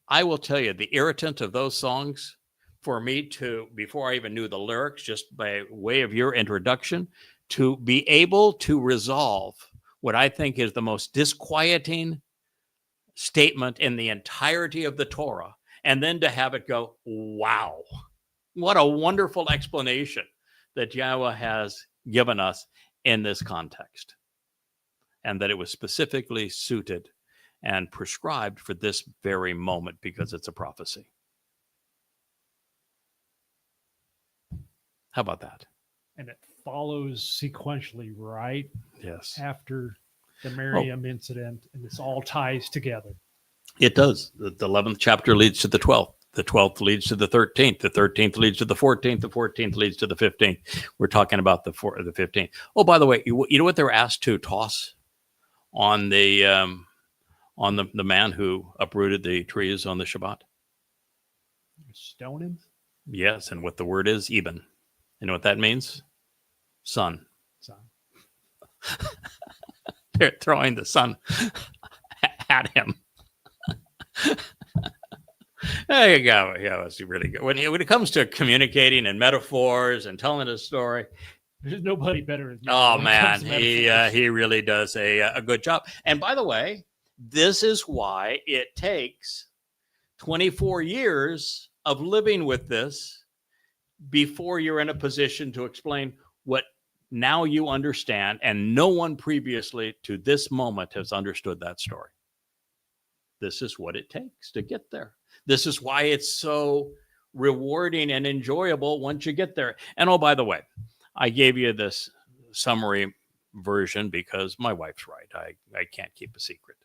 I will tell you, the irritant of those songs for me to, before I even knew the lyrics, just by way of your introduction, to be able to resolve what I think is the most disquieting statement in the entirety of the Torah, and then to have it go, wow, what a wonderful explanation that Yahweh has given us in this context, and that it was specifically suited and prescribed for this very moment because it's a prophecy. How about that? And it follows sequentially, right? Yes. After the Miriam incident, and this all ties together. It does. The 11th chapter leads to the 12th. The 12th leads to the 13th. The 13th leads to the 14th. The 14th leads to the 15th. We're talking about the 15th. Oh, by the way, you know what they were asked to toss on the man who uprooted the trees on the Shabbat? Stone him? Yes, and what the word is, Eben. You know what that means? Son. They're throwing the sun at him. There you go. Yeah, it's really good. When it comes to communicating and metaphors and telling a story, There's nobody better than you. oh when it comes man, to he metaphors. really does a good job. And by the way, this is why it takes 24 years of living with this before you're in a position to explain what now you understand, and no one previously to this moment has understood that story. This is what it takes to get there. This is why it's so rewarding and enjoyable once you get there. And oh, by the way, I gave you this summary version because my wife's right. I can't keep a secret.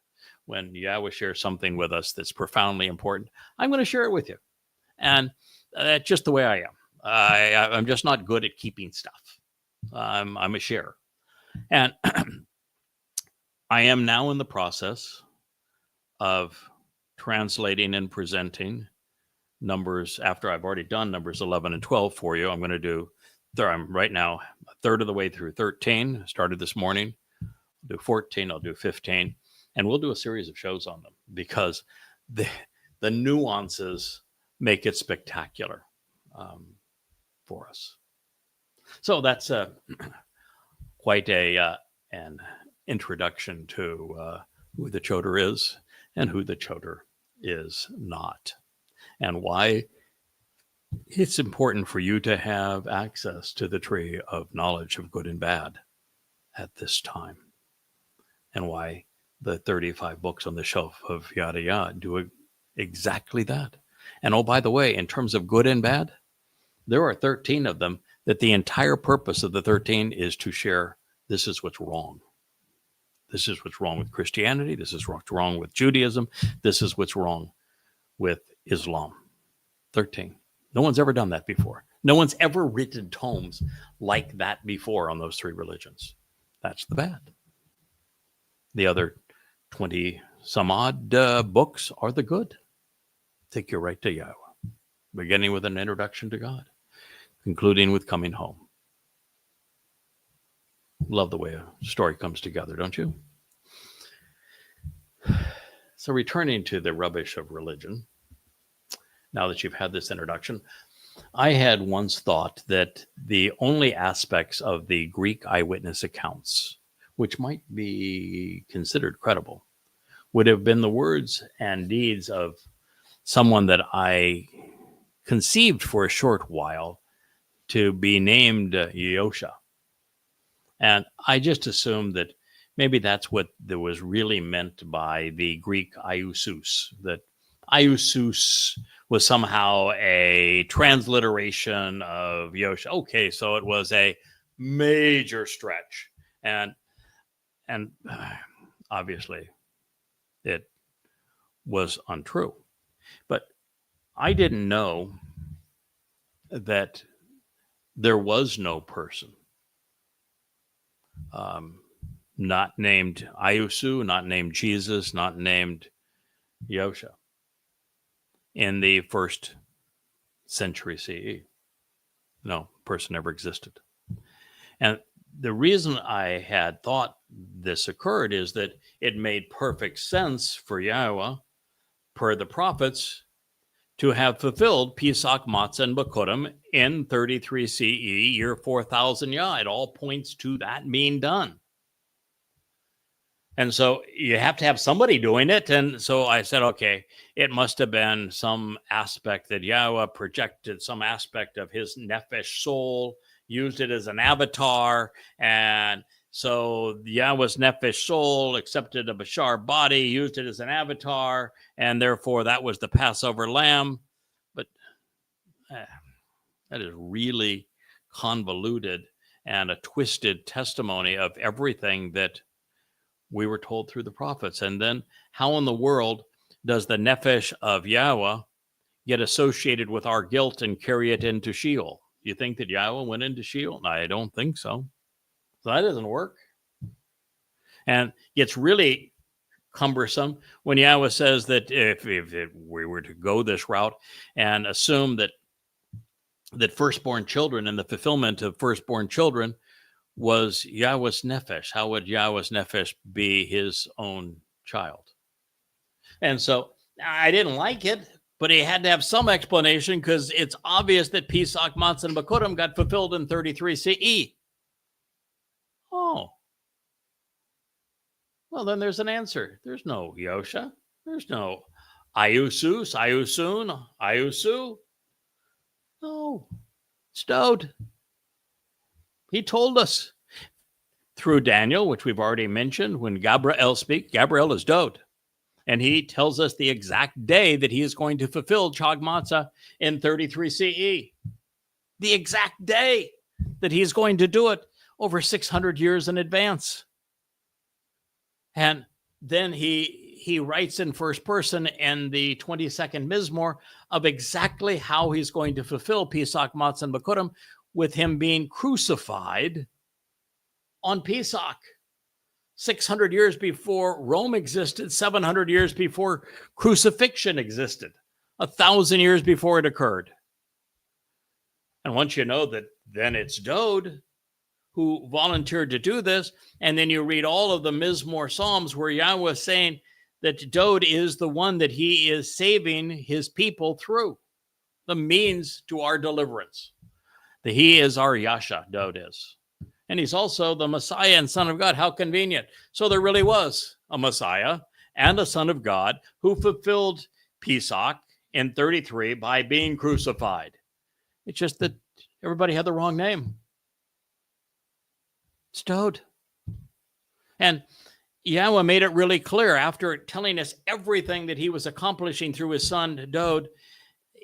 When Yahweh shares something with us that's profoundly important, I'm going to share it with you. And that's just the way I am. I'm just not good at keeping stuff. I'm a sharer. And I am now in the process of translating and presenting numbers after I've already done numbers 11 and 12 for you. I'm going to do, I'm right now a third of the way through 13. Started this morning. I'll do 14. I'll do 15. And we'll do a series of shows on them because the nuances make it spectacular for us. So that's quite an introduction to who the Choter is and who the Choter is not, and why it's important for you to have access to the tree of knowledge of good and bad at this time, and why the 35 books on the shelf of yada yada do exactly that. And oh, by the way, in terms of good and bad, there are 13 of them that the entire purpose of the 13 is to share this is what's wrong. This is what's wrong with Christianity. This is what's wrong with Judaism. This is what's wrong with Islam. 13. No one's ever done that before. No one's ever written tomes like that before on those three religions. That's the bad. The other 20 some odd books are the good. Take you right to Yahweh, beginning with an introduction to God, concluding with coming home. Love the way a story comes together, don't you? So returning to the rubbish of religion, now that you've had this introduction, I had once thought that the only aspects of the Greek eyewitness accounts, which might be considered credible, would have been the words and deeds of someone that I conceived for a short while to be named Yosha. And I just assumed that maybe that's what there was really meant by the Greek iousus, that iousus was somehow a transliteration of Yosha. Okay, so it was a major stretch. And obviously it was untrue. But I didn't know that there was no person not named Iusu, not named Jesus, not named Yosha in the first century CE. No person ever existed. And the reason I had thought this occurred is that it made perfect sense for Yahweh, per the prophets, to have fulfilled Pesach, Matzah, and Bakurim in 33 CE, year 4000 Yah. It all points to that being done. And so you have to have somebody doing it. And so I said, okay, it must have been some aspect that Yahweh projected, some aspect of his nephesh soul, used it as an avatar. And so Yahweh's nephesh soul accepted a Bashar body, used it as an avatar, and therefore that was the Passover lamb. But that is really convoluted and a twisted testimony of everything that we were told through the prophets. And then how in the world does the nephesh of Yahweh get associated with our guilt and carry it into Sheol? You think that Yahweh went into Sheol? I don't think so. So that doesn't work. And it's really cumbersome when Yahweh says that if we were to go this route and assume that firstborn children and the fulfillment of firstborn children was Yahweh's Nephesh. How would Yahweh's Nephesh be his own child? And so I didn't like it, but he had to have some explanation because it's obvious that Pesach, Matzah, and Bakurim got fulfilled in 33 CE. Oh. Well, then there's an answer. There's no Yosha. There's no Ayusu, Sayusun, Ayusu. No. It's Dowd. He told us through Daniel, which we've already mentioned, when Gabriel speaks, Gabriel is Dowd. And he tells us the exact day that he is going to fulfill Chag Matzah in 33 CE. The exact day that he's going to do it over 600 years in advance. And then he writes in first person in the 22nd Mizmor of exactly how he's going to fulfill Pesach, Matzah, and Bakurim with him being crucified on Pesach. 600 years before Rome existed, 700 years before crucifixion existed, 1,000 years before it occurred. And once you know that, then it's Dowd who volunteered to do this. And then you read all of the Mizmor Psalms where Yahweh is saying that Dowd is the one that he is saving his people through, the means to our deliverance. That he is our Yasha, Dowd is. And he's also the Messiah and Son of God. How convenient. So there really was a Messiah and a Son of God who fulfilled Pesach in 33 by being crucified. It's just that everybody had the wrong name. It's Dowd. And Yahweh made it really clear after telling us everything that he was accomplishing through his son Dowd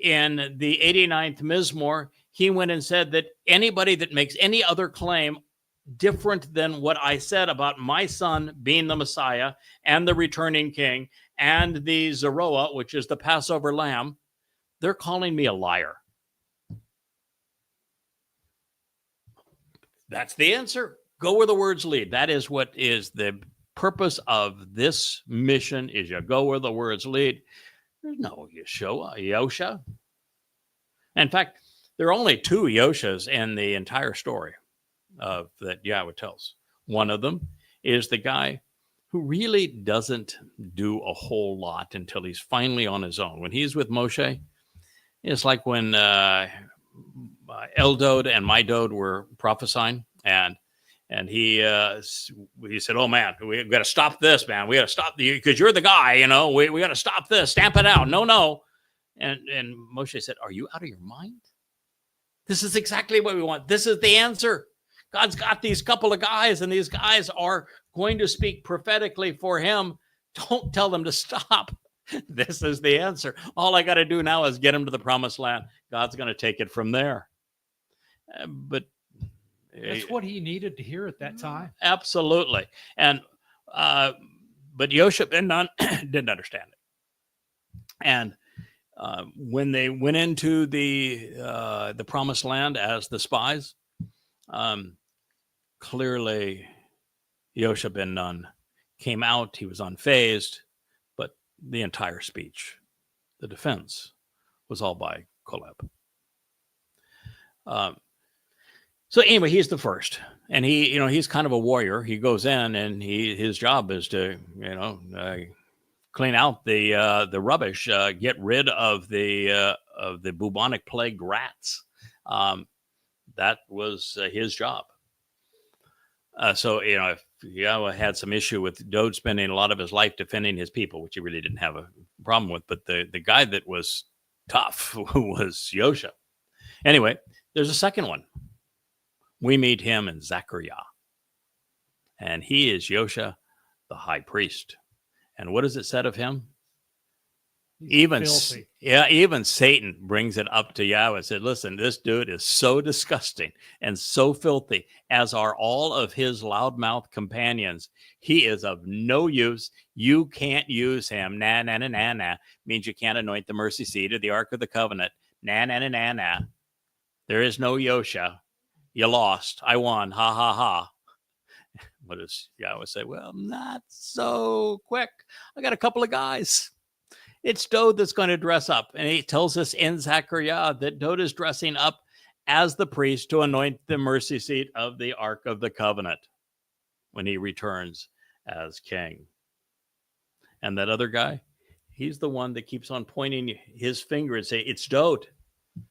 in the 89th Mizmor. He went and said that anybody that makes any other claim different than what I said about my son being the Messiah and the returning king and the Zeroah, which is the Passover lamb, they're calling me a liar. That's the answer. Go where the words lead. That is what is the purpose of this mission, is you go where the words lead. There's no Yosha. In fact, there are only two Yoshas in the entire story that Yahweh tells. One of them is the guy who really doesn't do a whole lot until he's finally on his own. When he's with Moshe, it's like when Dowd and my Dowd were prophesying, and he said, "Oh man, we've got to stop this, man. We got to stop you because you're the guy. You know, we got to stop this. Stamp it out. No." And Moshe said, "Are you out of your mind? This is exactly what we want. This is the answer. God's got these couple of guys, and these guys are going to speak prophetically for him. Don't tell them to stop. This is the answer. All I got to do now is get them to the promised land. God's going to take it from there." But that's what he needed to hear at that time. Absolutely. And but Yosha ben Nun didn't understand it. And when they went into the promised land as the spies, clearly Yosha ben Nun came out. He was unfazed, but the entire speech, the defense, was all by Koleb. So anyway, he's the first, and he's kind of a warrior. He goes in, and his job is to clean out the rubbish, get rid of the bubonic plague rats. That was his job. So if Yahweh had some issue with Dowd spending a lot of his life defending his people, which he really didn't have a problem with, but the guy that was tough was Yosha. Anyway, there's a second one. We meet him in Zechariah, and he is Yosha, the high priest. And what is it said of him? Even Satan brings it up to Yahweh and said, "Listen, this dude is so disgusting and so filthy, as are all of his loudmouth companions. He is of no use. You can't use him. Nah, nah, nah, nah, nah. Means you can't anoint the mercy seat or the Ark of the Covenant. Nah, nah, nah, nah, nah. There is no Yosha. You lost. I won. Ha, ha, ha." What does Yahweh say? Well, not so quick. I got a couple of guys. It's Dowd that's going to dress up. And he tells us in Zechariah that Dowd is dressing up as the priest to anoint the mercy seat of the Ark of the Covenant when he returns as king. And that other guy, he's the one that keeps on pointing his finger and say, it's Dowd.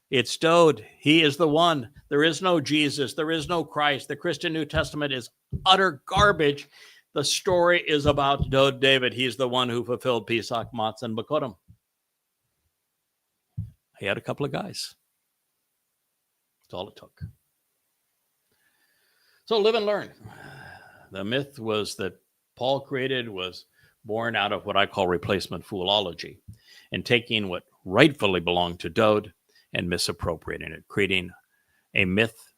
It's Dowd. He is the one. There is no Jesus. There is no Christ. The Christian New Testament is utter garbage. The story is about Dowd David. He's the one who fulfilled Pesach, Matzah, and Bakurim. He had a couple of guys. That's all it took. So live and learn. The myth was that Paul created was born out of what I call replacement foolology, and taking what rightfully belonged to Dowd and misappropriating it, creating a myth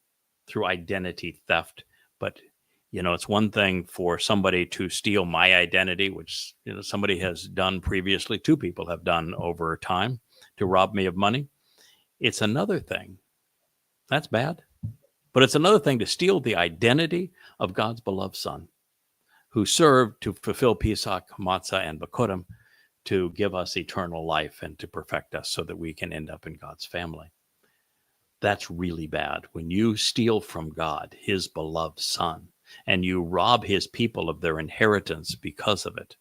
through identity theft. But, it's one thing for somebody to steal my identity, which, somebody has done previously, two people have done over time, to rob me of money. It's another thing. That's bad. But it's another thing to steal the identity of God's beloved Son, who served to fulfill Pesach, Matzah, and Bakurim, to give us eternal life and to perfect us so that we can end up in God's family. That's really bad. When you steal from God, his beloved Son, and you rob his people of their inheritance because of it,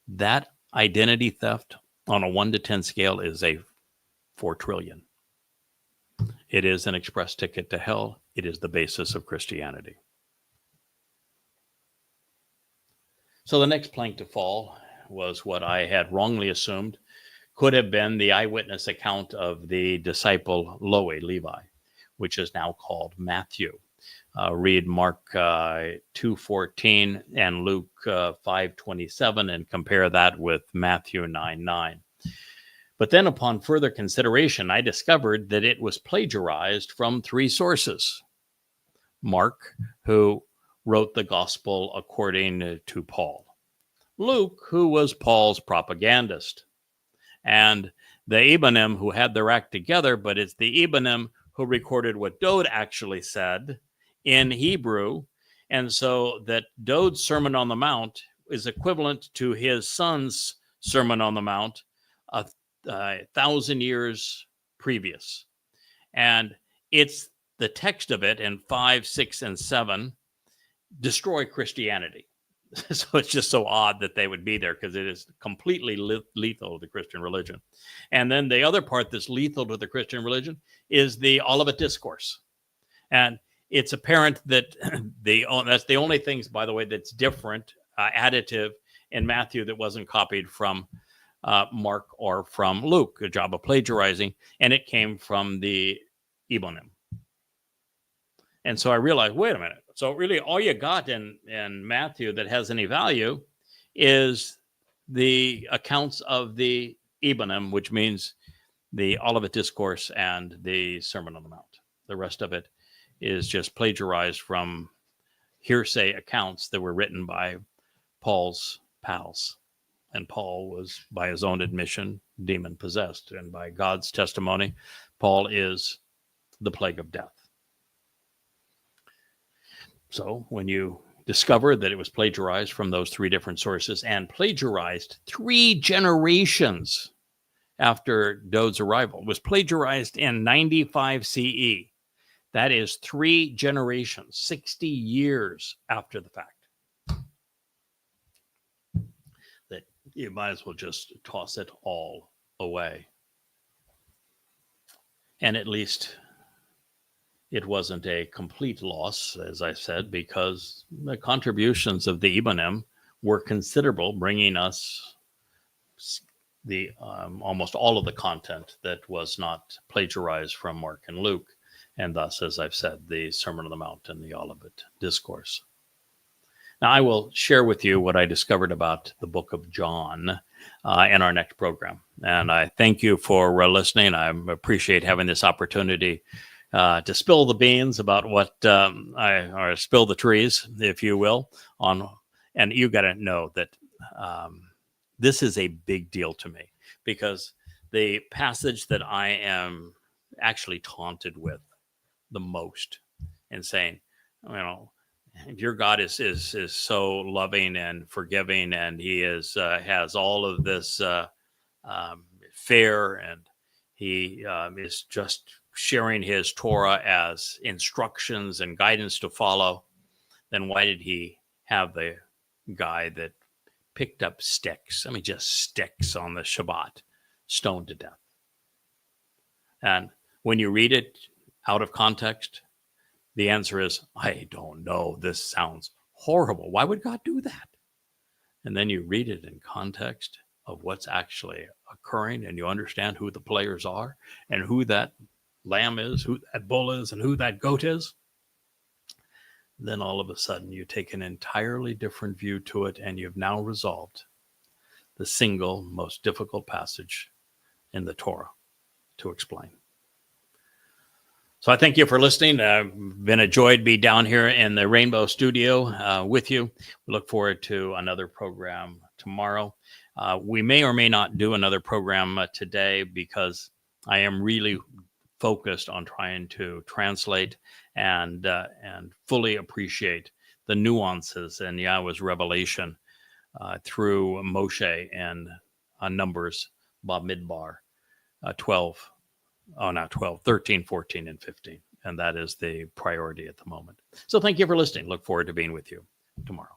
that identity theft on a 1 to 10 scale is a 4 trillion. It is an express ticket to hell. It is the basis of Christianity. So the next plank to fall was what I had wrongly assumed could have been the eyewitness account of the disciple Levi, which is now called Matthew. Read Mark 2:14 and Luke 5:27 and compare that with Matthew 9:9. But then upon further consideration, I discovered that it was plagiarized from 3 sources. Mark, who wrote the gospel according to Paul. Luke, who was Paul's propagandist. And the Ibanim, who had their act together, but it's the Ibanim who recorded what Dowd actually said in Hebrew. And so that Dowd's Sermon on the Mount is equivalent to his son's Sermon on the Mount 1,000 years previous. And it's the text of it in 5, 6, and 7 destroy Christianity. So it's just so odd that they would be there because it is completely lethal to the Christian religion. And then the other part that's lethal to the Christian religion is the Olivet Discourse. And it's apparent that that's the only things, by the way, that's different, additive in Matthew that wasn't copied from Mark or from Luke, a job of plagiarizing, and it came from the Ibonim. And so I realized, wait a minute. So really all you got in Matthew that has any value is the accounts of the Ibonim, which means the Olivet Discourse and the Sermon on the Mount. The rest of it is just plagiarized from hearsay accounts that were written by Paul's pals. And Paul was, by his own admission, demon-possessed. And by God's testimony, Paul is the plague of death. So when you discover that it was plagiarized from those 3 different sources and plagiarized 3 generations after Dowd's arrival, it was plagiarized in 95 CE. That is 3 generations, 60 years after the fact. That you might as well just toss it all away. And at least it wasn't a complete loss, as I said, because the contributions of the Ibonim were considerable, bringing us the almost all of the content that was not plagiarized from Mark and Luke, and thus, as I've said, the Sermon on the Mount and the Olivet Discourse. Now, I will share with you what I discovered about the book of John in our next program, and I thank you for listening. I appreciate having this opportunity to spill the beans about what or spill the trees, if you will, on. And you got to know that this is a big deal to me, because the passage that I am actually taunted with the most and saying, if your God is so loving and forgiving, and he has all of this fair, and he is just sharing his Torah as instructions and guidance to follow, then why did he have the guy that picked up sticks, just sticks on the Shabbat, stoned to death? And when you read it out of context, the answer is, I don't know. This sounds horrible. Why would God do that? And then you read it in context of what's actually occurring, and you understand who the players are and who that lamb is, who that bull is, and who that goat is. Then all of a sudden you take an entirely different view to it, and you've now resolved the single most difficult passage in the Torah to explain. So I thank you for listening. Been a joy to be down here in the Rainbow Studio with you. We look forward to another program tomorrow. We may or may not do another program today because I am really focused on trying to translate and fully appreciate the nuances in Yahweh's revelation through Moshe and Numbers, Bamidbar, 13, 14, and 15. And that is the priority at the moment. So thank you for listening. Look forward to being with you tomorrow.